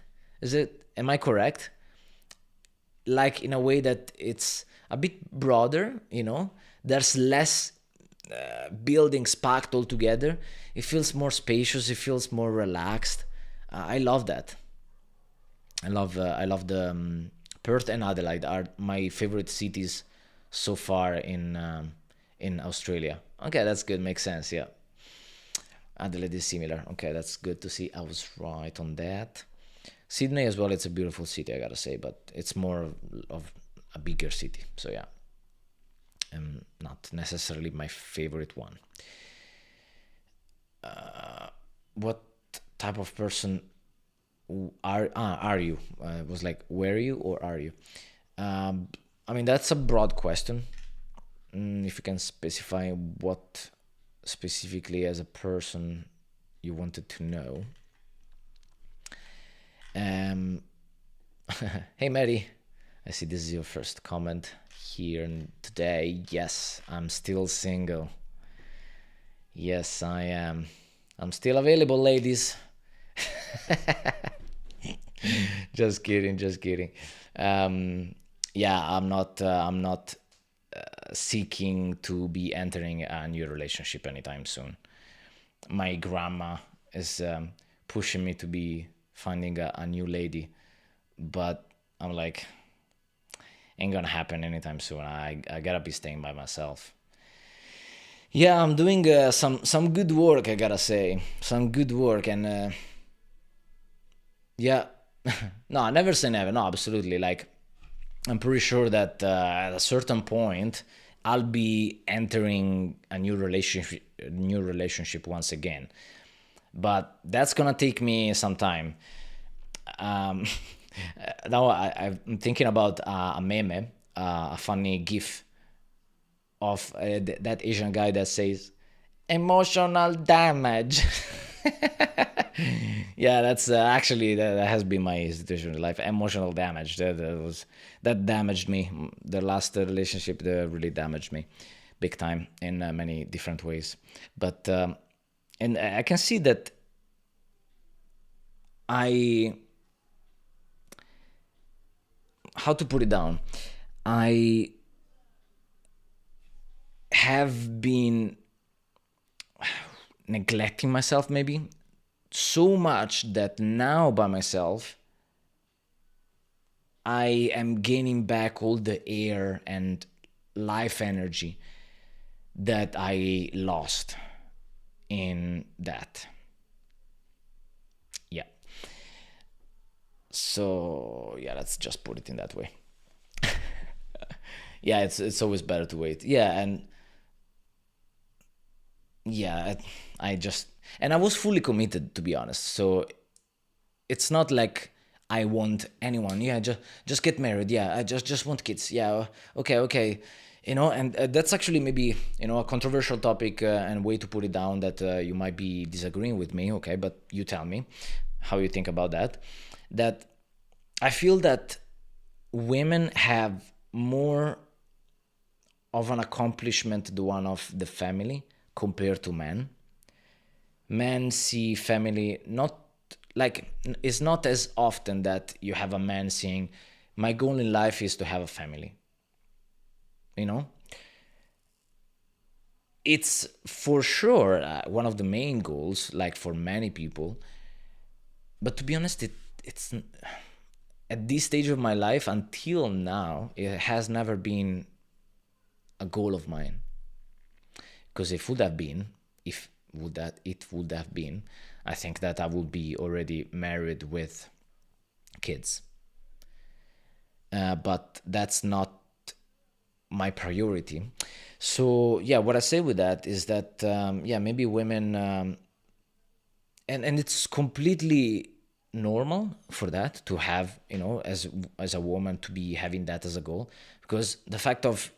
Am I correct? Like in a way that it's a bit broader, there's less buildings packed all together. It feels more spacious, it feels more relaxed. I love that. I love the Perth and Adelaide are my favorite cities so far in Australia. Okay, that's good. Makes sense. Yeah, Adelaide is similar. Okay, that's good to see. I was right on that. Sydney as well. It's a beautiful city, I gotta say, but it's more of a bigger city. So yeah, not necessarily my favorite one. What type of person are you? It was like, were you or are you? I mean, that's a broad question. If you can specify what specifically as a person you wanted to know. Hey Mary, I see this is your first comment here today. Yes, I'm still single. Yes, I am. I'm still available, ladies. Just kidding, just kidding. Um, yeah, I'm not seeking to be entering a new relationship anytime soon. My grandma is pushing me to be finding a new lady, but I'm like, ain't gonna happen anytime soon. I gotta be staying by myself. Yeah, I'm doing some good work. I gotta say, some good work, and yeah, no, I never say never. No, absolutely. Like, I'm pretty sure that at a certain point, I'll be entering a new relationship once again. But that's gonna take me some time. Um, now I'm thinking about a meme, a funny GIF of that Asian guy that says emotional damage. Yeah, that's actually that has been my situation in life. Emotional damage. That damaged me. The last relationship that really damaged me, big time in many different ways. But and I can see that I how to put it down. I have been neglecting myself maybe so much that now by myself I am gaining back all the air and life energy that I lost in that. Yeah. So yeah, let's just put it in that way. Yeah, it's always better to wait. Yeah, and yeah, I just and I was fully committed to be honest. So it's not like I want anyone. Yeah, just get married. Yeah, I just want kids. Yeah, okay, okay. And that's actually maybe a controversial topic and way to put it down that you might be disagreeing with me. Okay, but you tell me how you think about that. That I feel that women have more of an accomplishment the one of the family compared to men. Men see family not like it's not as often that you have a man saying my goal in life is to have a family, you know it's for sure one of the main goals like for many people, but to be honest it's at this stage of my life until now it has never been a goal of mine, because if it would have been, I think that I would be already married with kids. But that's not my priority. So yeah, what I say with that is that yeah, maybe women and it's completely normal for that to have, as a woman to be having that as a goal, because the fact of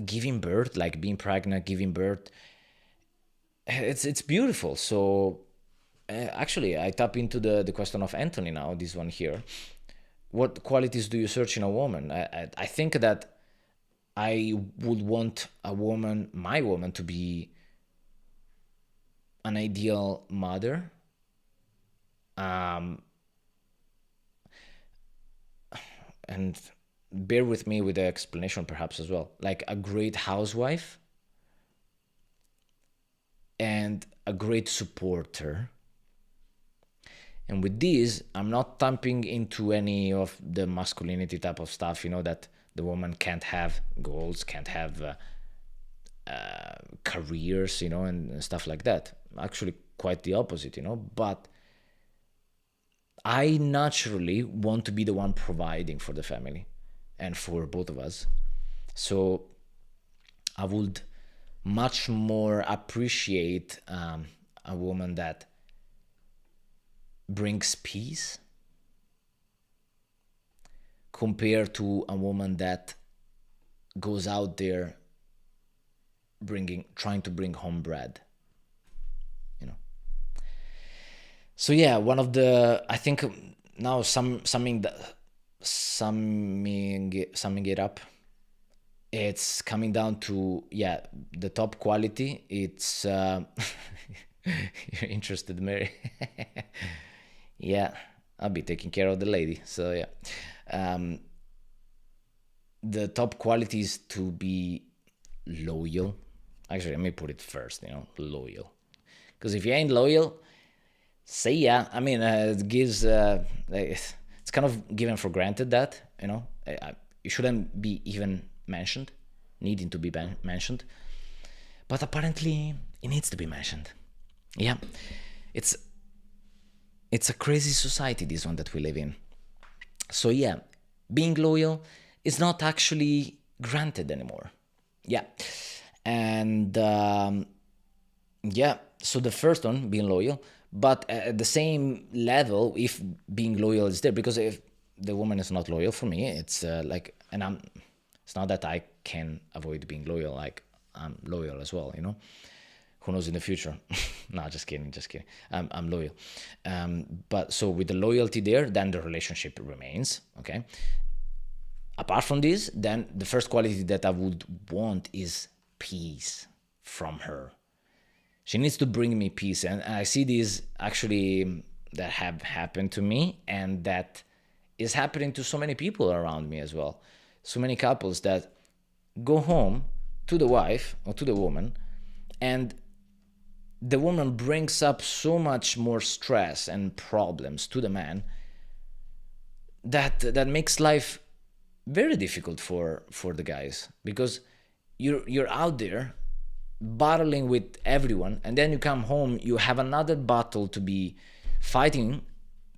giving birth, like being pregnant, giving birth, it's beautiful. So actually, I tap into the question of Anthony now. This one here. What qualities do you search in a woman? I think that I would want my woman, to be an ideal mother, um, and bear with me with the explanation perhaps as well, like a great housewife and a great supporter. And with these, I'm not tapping into any of the masculinity type of stuff, that the woman can't have goals, can't have careers, and stuff like that. Actually, quite the opposite, But I naturally want to be the one providing for the family and for both of us. So I would much more appreciate a woman that brings peace compared to a woman that goes out there trying to bring home bread, you know. So yeah, one of the I think now summing it up, it's coming down to, yeah, the top quality. It's you're interested, Mary? Yeah. I'll be taking care of the lady. So yeah, um, the top quality is to be loyal. Actually, let me put it first. Loyal. Because if you ain't loyal, say yeah. I mean, it gives. It's kind of given for granted that it shouldn't be even mentioned, needing to be mentioned. But apparently, it needs to be mentioned. Yeah, it's it's a crazy society, this one that we live in. So yeah, being loyal is not actually granted anymore. Yeah, and yeah, so the first one, being loyal, but at the same level, if being loyal is there, because if the woman is not loyal for me, it's like, and it's not that I can avoid being loyal, like I'm loyal as well, who knows in the future. No, just kidding, just kidding. I'm loyal. But so with the loyalty there, then the relationship remains, okay? Apart from this, then the first quality that I would want is peace from her. She needs to bring me peace. And I see this actually that have happened to me, and that is happening to so many people around me as well. So many couples that go home to the wife or to the woman, and the woman brings up so much more stress and problems to the man that makes life very difficult for the guys, because you're out there battling with everyone, and then you come home, you have another battle to be fighting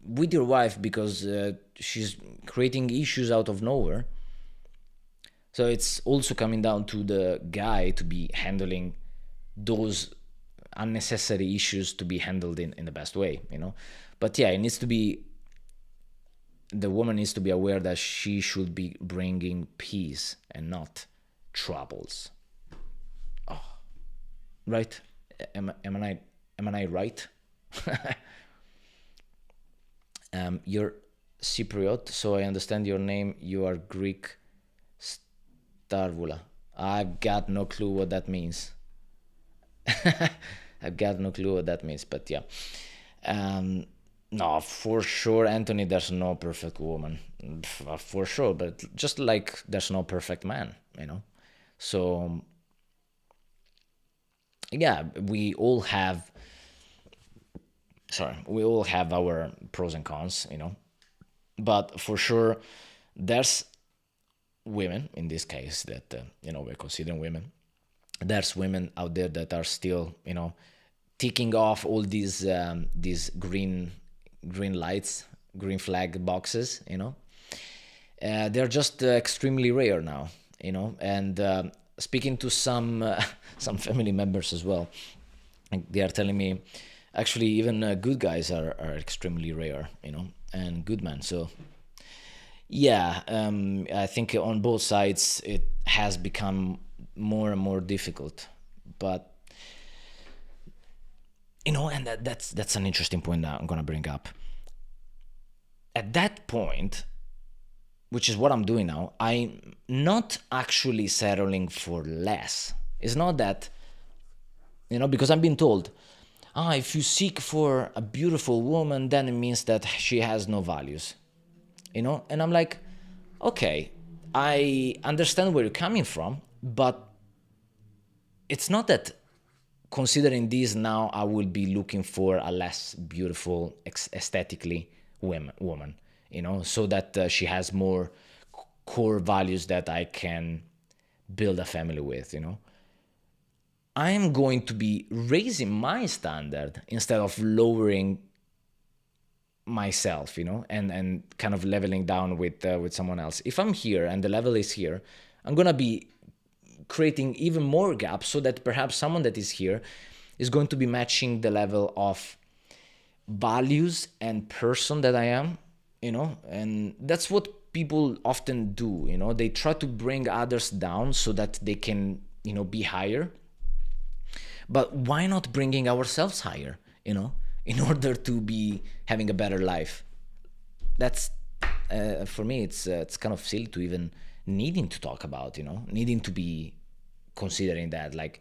with your wife because she's creating issues out of nowhere. So it's also coming down to the guy to be handling those unnecessary issues, to be handled in the best way, But yeah, it needs to be, the woman needs to be aware that she should be bringing peace and not troubles. Oh, right? Am I right? You're Cypriot, so I understand your name. You are Greek. Starvula. I've got no clue what that means. I've got no clue what that means, but yeah. No, for sure, Anthony, there's no perfect woman. For sure, but just like there's no perfect man. So, yeah, we all have our pros and cons. But for sure, there's women, in this case, that, we're considering women. There's women out there that are still, ticking off all these green lights, green flag boxes. They're just extremely rare now. And speaking to some some family members as well, they are telling me, actually, even good guys are extremely rare. And good men. So yeah, I think on both sides it has become more and more difficult, but and that's an interesting point that I'm gonna bring up. At that point, which is what I'm doing now, I'm not actually settling for less. It's not that, because I'm being told, if you seek for a beautiful woman, then it means that she has no values. And I'm like, okay, I understand where you're coming from, but it's not that, considering this now, I will be looking for a less beautiful, aesthetically woman, so that she has more core values that I can build a family with. I'm going to be raising my standard instead of lowering myself, and kind of leveling down with someone else. If I'm here and the level is here, I'm gonna be creating even more gaps, so that perhaps someone that is here is going to be matching the level of values and person that I am, and that's what people often do. They try to bring others down so that they can, be higher. But why not bringing ourselves higher, in order to be having a better life? That's for me, it's kind of silly to even needing to talk about, needing to be considering that. Like,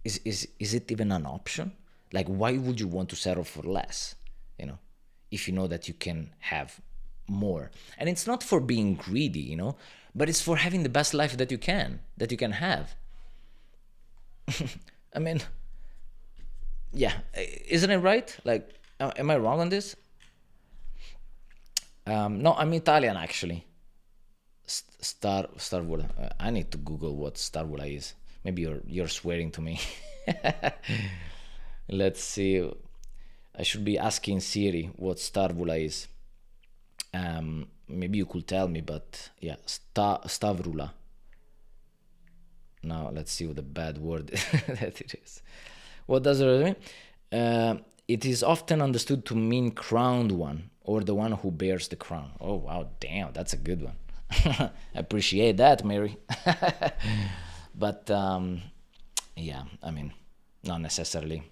is it even an option? Like, why would you want to settle for less? if you know that you can have more. And it's not for being greedy, but it's for having the best life that you can have. I mean, yeah, isn't it right? Like, am I wrong on this? No, I'm Italian actually. Starvula. I need to Google what Starvula is. Maybe you're swearing to me. Let's see. I should be asking Siri what Starvula is. Maybe you could tell me, but yeah, Stavrula. Now let's see what the bad word that it is. What does it mean? It is often understood to mean crowned one, or the one who bears the crown. Oh wow, damn, that's a good one. I appreciate that, Mary. But yeah, I mean, not necessarily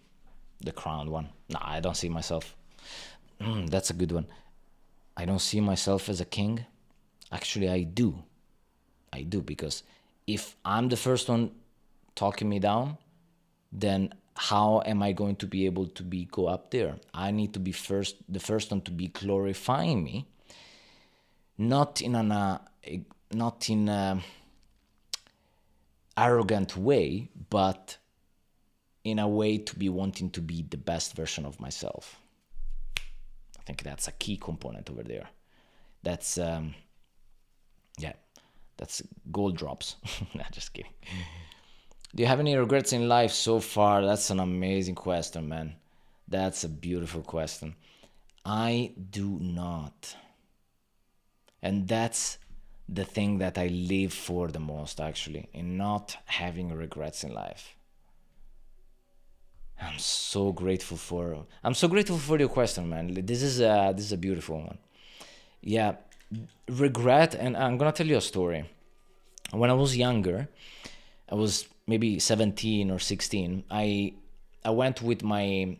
the crowned one. No, I don't see myself. That's a good one. I don't see myself as a king. Actually, I do. I do, because if I'm the first one talking me down, then how am I going to be able to go up there? I need to be the first one to be glorifying me, not in an arrogant way, but in a way to be wanting to be the best version of myself. I think that's a key component over there. That's that's gold drops. Nah, just kidding. Do you have any regrets in life so far? That's an amazing question, man. That's a beautiful question. I do not. And that's the thing that I live for the most, actually, in not having regrets in life. I'm so grateful for your question, man. This is a beautiful one. Yeah, regret, and I'm gonna tell you a story. When I was younger, I was maybe 17 or 16. I went with my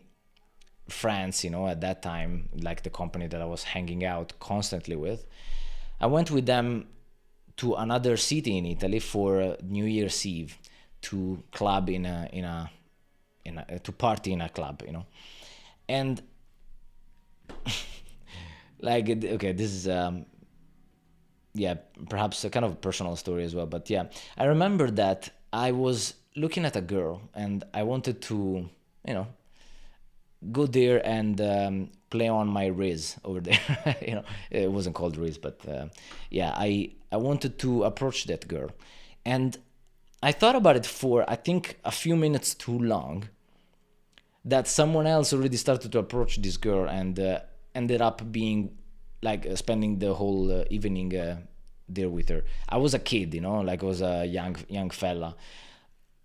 friends, at that time, like the company that I was hanging out constantly with. I went with them to another city in Italy for New Year's Eve to club to party in a club, and like, okay, this is perhaps a kind of personal story as well, but yeah, I remember that I was looking at a girl and I wanted to, go there and play on my Riz over there. It wasn't called Riz, but yeah, I wanted to approach that girl, and I thought about it for, I think, a few minutes too long, that someone else already started to approach this girl and ended up being like spending the whole evening there with her. I was a kid, like I was a young fella,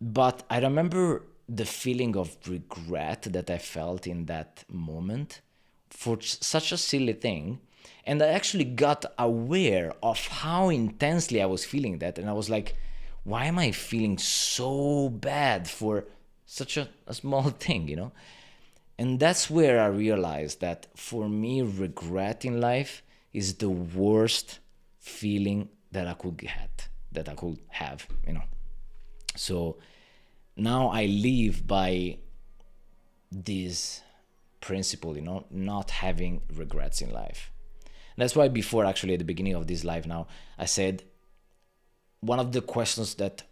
but I remember the feeling of regret that I felt in that moment for such a silly thing. And I actually got aware of how intensely I was feeling that, and I was like, why am I feeling so bad for such a small thing, And that's where I realized that for me, regret in life is the worst feeling that I could have. So now I live by this principle, not having regrets in life. That's why before, actually, at the beginning of this live now, I said one of the questions that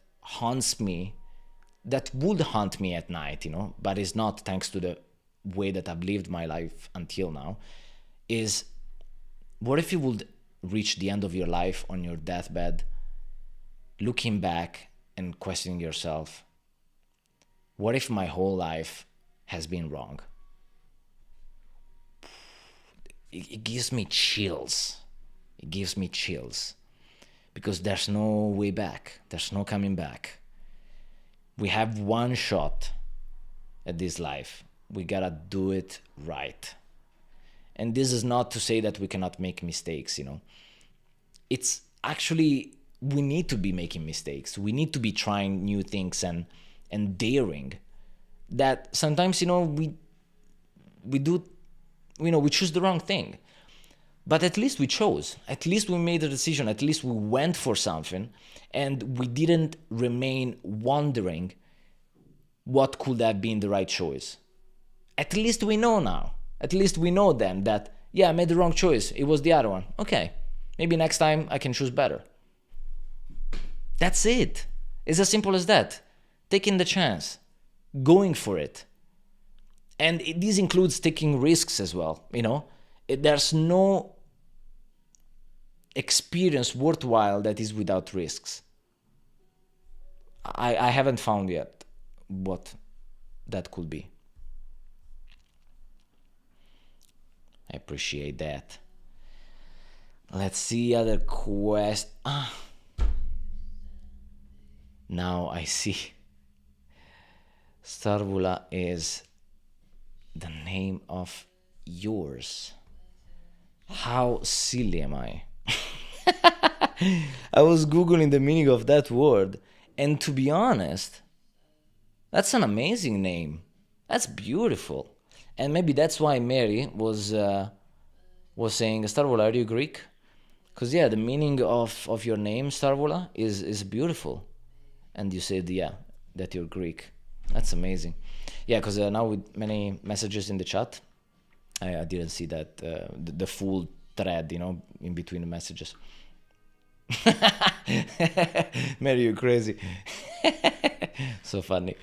would haunt me at night, but is not thanks to the way that I've lived my life until now, is what if you would reach the end of your life on your deathbed, looking back and questioning yourself, what if my whole life has been wrong? It gives me chills. It gives me chills. Because there's no way back. There's no coming back. We have one shot at this life. We gotta do it right. And this is not to say that we cannot make mistakes, It's actually, we need to be making mistakes. We need to be trying new things and daring. That sometimes, we do, we choose the wrong thing. But at least we chose. At least we made a decision. At least we went for something, and we didn't remain wondering what could have been the right choice. At least we know now. At least we know then that Yeah, I made the wrong choice. It was the other one. Okay, maybe next time I can choose better. That's it. It's as simple as that. Taking the chance, going for it. And this includes taking risks as well, you know? There's no experience worthwhile that is without risks. I haven't found yet what that could be. I appreciate that. Let's see other quest. Now I see. Starvula is the name of yours. How silly am I? I was googling the meaning of that word, and to be honest, that's an amazing name. That's beautiful. And maybe that's why Mary was saying, Starvula, are you Greek? Because yeah, the meaning of your name, Starvula, is beautiful. And you said, yeah, that you're Greek. That's amazing. Yeah, because now with many messages in the chat, I didn't see that, the full thread, you know, in between the messages. Mary, you're crazy. So funny.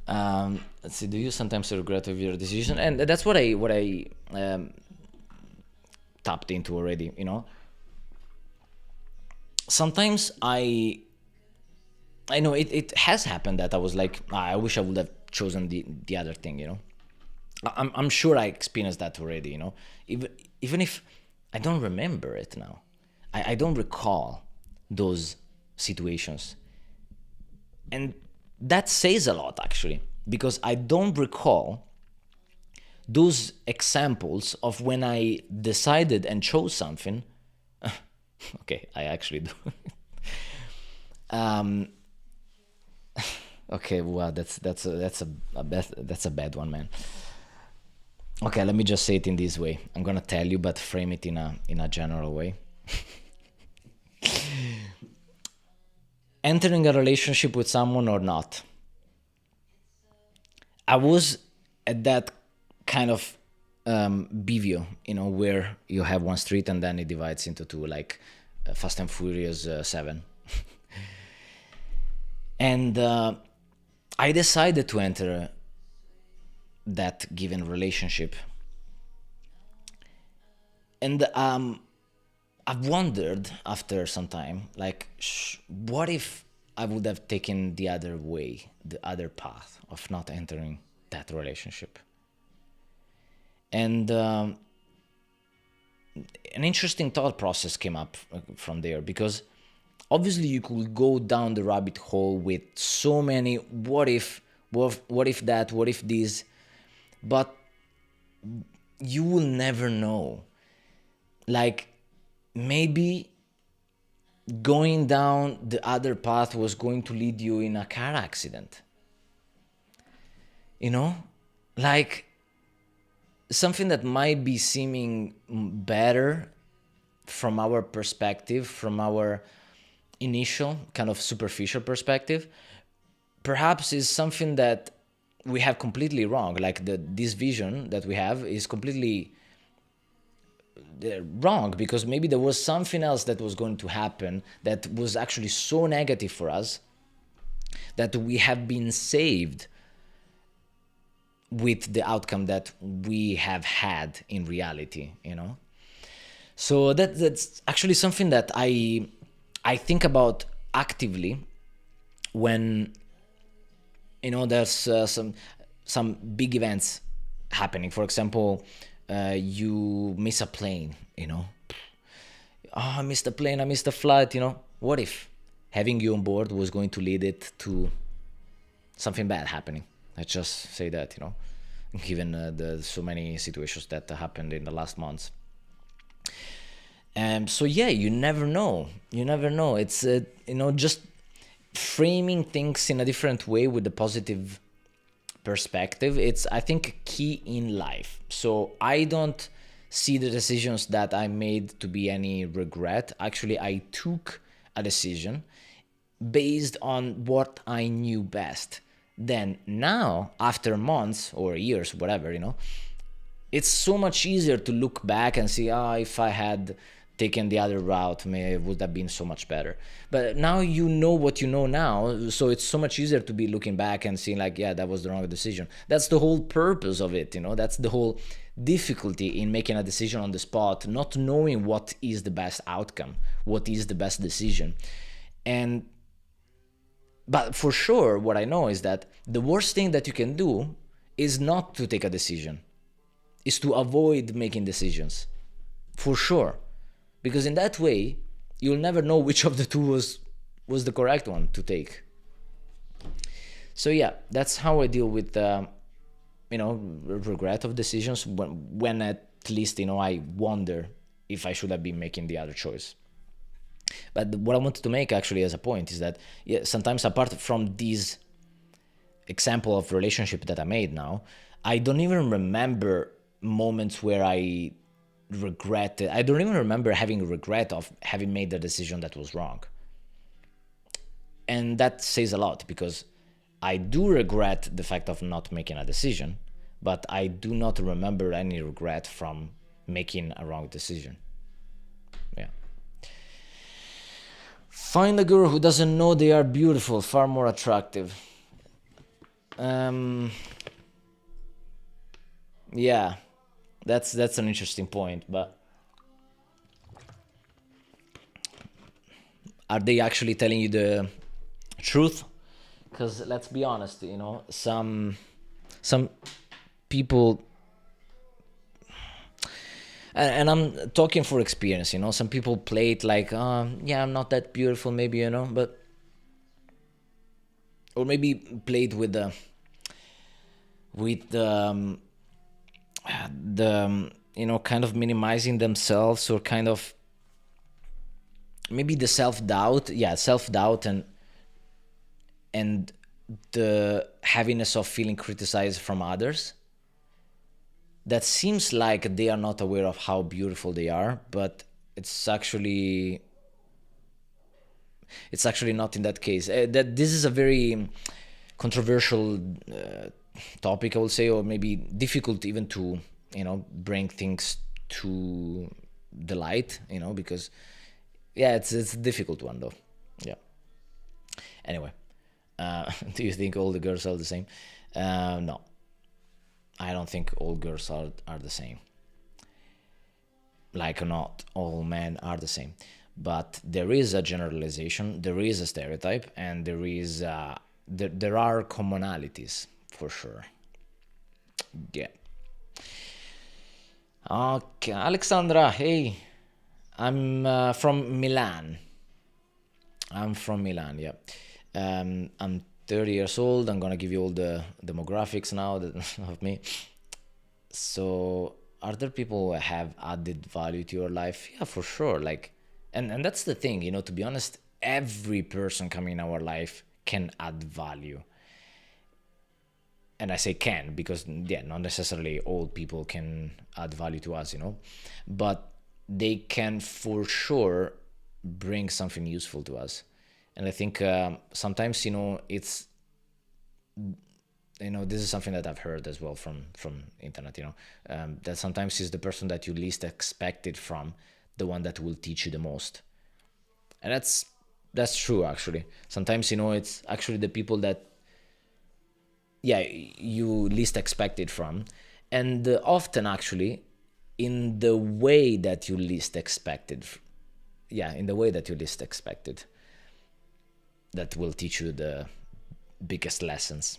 Let's see. Do you sometimes regret of your decision? And that's what I tapped into already. You know, sometimes I know it has happened that I was like, I wish I would have chosen the other thing. You know, I'm sure I experienced that already. You know, even if I don't remember it now, I don't recall those situations, and that says a lot actually, because I don't recall those examples of when I decided and chose something. Okay, I actually do. Okay, wow, that's a bad one, man. Okay, let me just say it in this way. I'm gonna tell you, but frame it in a general way. Entering a relationship with someone or not. I was at that kind of bivio, you know, where you have one street and then it divides into two, like Fast and Furious 7. And I decided to enter that given relationship. And I've wondered after some time, like, what if I would have taken the other way, the other path of not entering that relationship? And an interesting thought process came up from there, because obviously you could go down the rabbit hole with so many what if that, what if this, but you will never know. Like, maybe going down the other path was going to lead you in a car accident. You know? Like, something that might be seeming better from our perspective, from our initial kind of superficial perspective, perhaps is something that we have completely wrong. Like this vision that we have is completely wrong, because maybe there was something else that was going to happen that was actually so negative for us that we have been saved with the outcome that we have had in reality, you know? So that's actually something that I think about actively when, you know, there's some big events happening. For example, you miss a plane, you know? Oh, I missed the plane, I missed the flight, you know? What if having you on board was going to lead it to something bad happening? Let's just say that, you know, given the so many situations that happened in the last months. So yeah, you never know. You never know. It's, you know, just framing things in a different way with the positive perspective. It's, I think, key in life. So I don't see the decisions that I made to be any regret. Actually, I took a decision based on what I knew best. Then now, after months or years, whatever, you know, it's so much easier to look back and see, if I had taken the other route, maybe it would have been so much better. But now you know what you know now, so it's so much easier to be looking back and seeing like, yeah, that was the wrong decision. That's the whole purpose of it, that's the whole difficulty in making a decision on the spot, not knowing what is the best outcome, what is the best decision. And but for sure, what I know is that the worst thing that you can do is not to take a decision, is to avoid making decisions, for sure. Because in that way, you'll never know which of the two was the correct one to take. So yeah, that's how I deal with regret of decisions when at least I wonder if I should have been making the other choice. But what I wanted to make actually as a point is that, yeah, sometimes apart from these example of relationship that I made now, I don't even remember moments where I regret it. I don't even remember having regret of having made the decision that was wrong. And that says a lot, because I do regret the fact of not making a decision, but I do not remember any regret from making a wrong decision. Yeah. Find a girl who doesn't know they are beautiful, far more attractive. Yeah, that's an interesting point, but are they actually telling you the truth? Because let's be honest, some people, and I'm talking for experience, some people play it like, yeah, I'm not that beautiful, maybe, but, or maybe play it with the kind of minimizing themselves, or kind of maybe the self-doubt, and the heaviness of feeling criticized from others. That seems like they are not aware of how beautiful they are, but it's actually not in that case. That this is a very controversial topic, I would say, or maybe difficult even to bring things to the light, because it's a difficult one though. Yeah. Anyway, do you think all the girls are the same? No, I don't think all girls are the same. Like, not all men are the same, but there is a generalization, there is a stereotype, and there are commonalities for sure. Yeah. Okay, Alexandra, hey, I'm from Milan. Yeah. I'm 30 years old. I'm gonna give you all the demographics now of me. So, are there people who have added value to your life? Yeah, for sure. Like, and that's the thing, to be honest, every person coming in our life can add value. And I say can because, yeah, not necessarily all people can add value to us, but they can for sure bring something useful to us. And I think sometimes, it's, this is something that I've heard as well from internet, that sometimes is the person that you least expected from the one that will teach you the most. And that's true, actually. Sometimes, it's actually the people that, yeah, you least expected from, and often actually in the way that you least expected. Yeah, in the way that you least expected, that will teach you the biggest lessons.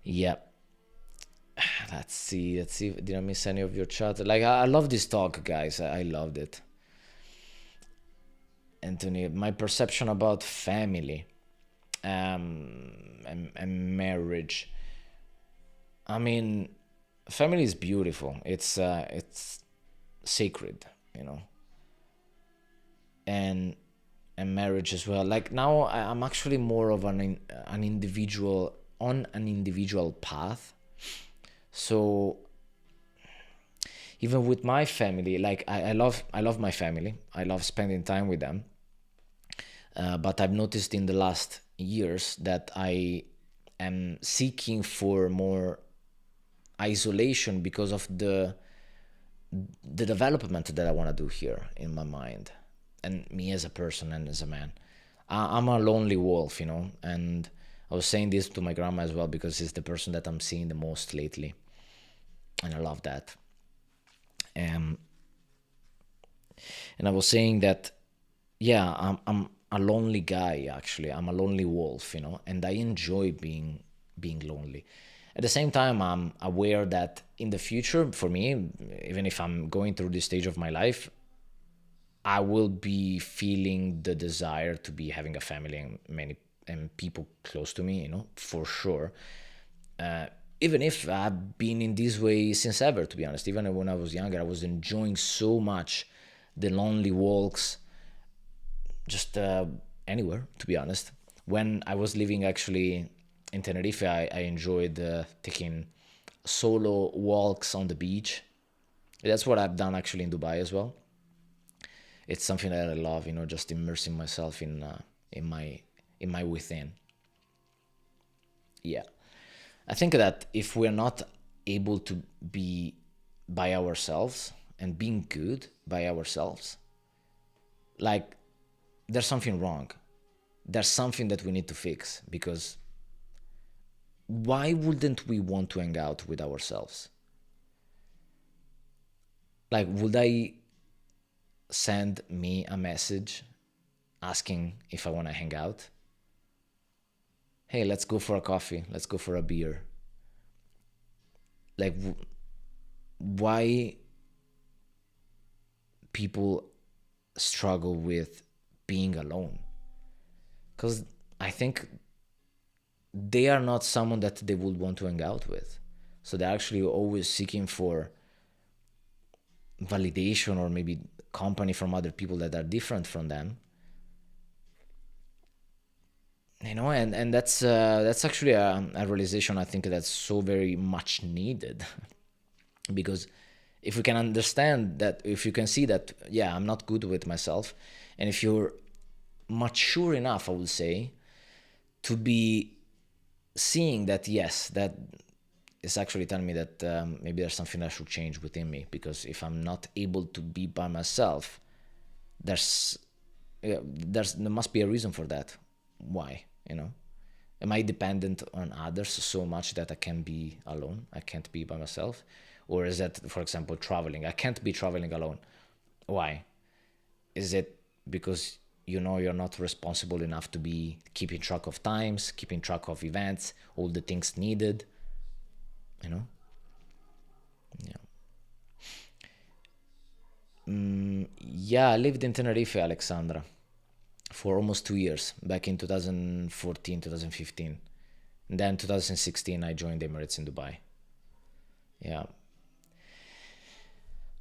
Yeah. Let's see. Did I miss any of your chat? Like, I love this talk, guys. I loved it. Anthony, my perception about family and marriage. I mean, family is beautiful. It's sacred, and marriage as well. Like, now I'm actually more of an individual, on an individual path. So even with my family, like, I love my family. I love spending time with them. But I've noticed in the last years that I am seeking for more isolation because of the development that I want to do here in my mind and me as a person and as a man. I'm a lonely wolf, you know, and I was saying this to my grandma as well because it's the person that I'm seeing the most lately, and I love that. Um, and I was saying that, yeah, I'm a lonely guy actually. I'm a lonely wolf, you know, and I enjoy being lonely. At the same time, I'm aware that in the future, for me, even if I'm going through this stage of my life, I will be feeling the desire to be having a family and many and people close to me, you know, for sure. Uh, Even if I've been in this way since ever, to be honest. Even when I was younger, I was enjoying so much the lonely walks, just anywhere, to be honest. When I was living actually in Tenerife, I enjoyed taking solo walks on the beach. That's what I've done actually in Dubai as well. It's something that I love, you know, just immersing myself in my in my within. Yeah, I think that if we're not able to be by ourselves and being good by ourselves, like there's something wrong. There's something that we need to fix because why wouldn't we want to hang out with ourselves? Like, would I send me a message asking if I want to hang out? Hey, let's go for a coffee. Let's go for a beer. Like, why people struggle with being alone? Because I think they are not someone that they would want to hang out with. So they're actually always seeking for validation or maybe company from other people that are different from them, you know. And that's actually a realization I think that's so very much needed because if we can understand that, if you can see that, yeah, I'm not good with myself, and if you're mature enough, I would say, to be seeing that, yes, that is actually telling me that maybe there's something I should change within me, because if I'm not able to be by myself, there's there must be a reason for that. Why, you know? Am I dependent on others so much that I can be alone? I can't be by myself? Or is that, for example, traveling? I can't be traveling alone. Why? Is it because you know you're not responsible enough to be keeping track of times, keeping track of events, all the things needed, you know? Yeah. Yeah, I lived in Tenerife, Alexandra, for almost 2 years, back in 2014, 2015. And then 2016, I joined Emirates in Dubai. Yeah.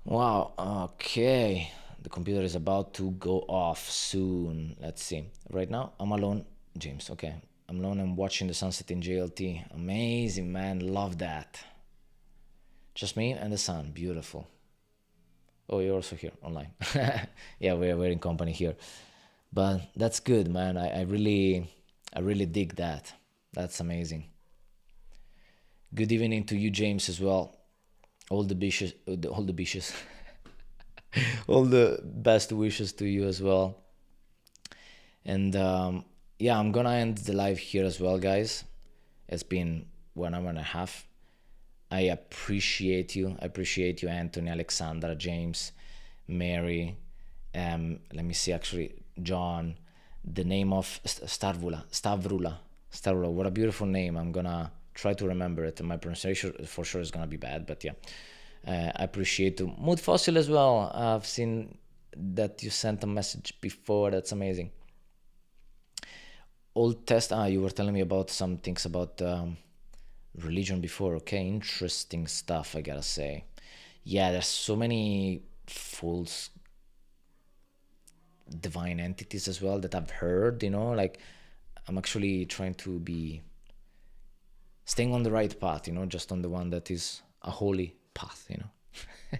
Wow, okay. The computer is about to go off soon. Let's see. Right now, I'm alone. James, okay. I'm alone and watching the sunset in JLT. Amazing, man. Love that. Just me and the sun. Beautiful. Oh, you're also here online. Yeah, we're in company here. But that's good, man. I really dig that. That's amazing. Good evening to you, James, as well. All the wishes, all the wishes, all the best wishes to you as well. And yeah, I'm gonna end the live here as well, guys. It's been 1 hour and a half. I appreciate you. I appreciate you, Anthony, Alexandra, James, Mary. Let me see, actually, John. The name of Stavrula. What a beautiful name. I'm gonna try to remember it. My pronunciation for sure is gonna be bad, but yeah. I appreciate you. Mood Fossil as well. I've seen that you sent a message before. That's amazing. Old Test. You were telling me about some things about religion before. Okay, interesting stuff, I gotta say. Yeah, there's so many false divine entities as well that I've heard, you know, like I'm actually trying to be staying on the right path, you know, just on the one that is a holy path, you know.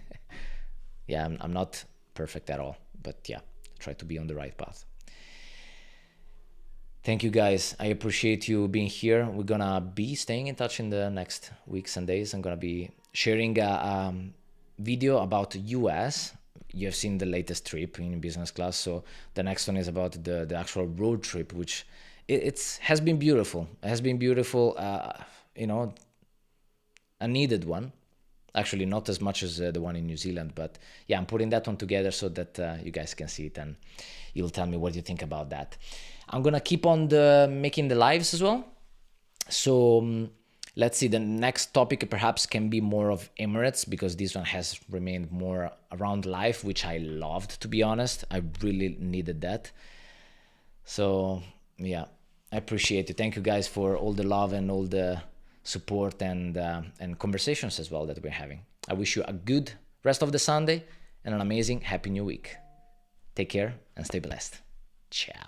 Yeah, I'm not perfect at all, but yeah, try to be on the right path. Thank you guys. I appreciate you being here. We're gonna be staying in touch in the next weeks and days. I'm gonna be sharing a video about US. You have seen the latest trip in business class, so the next one is about the actual road trip, which it's has been beautiful. It has been beautiful. You know, a needed one. Actually, not as much as the one in New Zealand, but yeah, I'm putting that one together so that you guys can see it and you'll tell me what you think about that. I'm gonna keep on making the lives as well. So let's see. The next topic perhaps can be more of Emirates, because this one has remained more around life, which I loved, to be honest. I really needed that. So yeah, I appreciate it. Thank you guys for all the love and all the support and conversations as well that we're having. I wish you a good rest of the Sunday and an amazing happy new week. Take care and stay blessed. Ciao.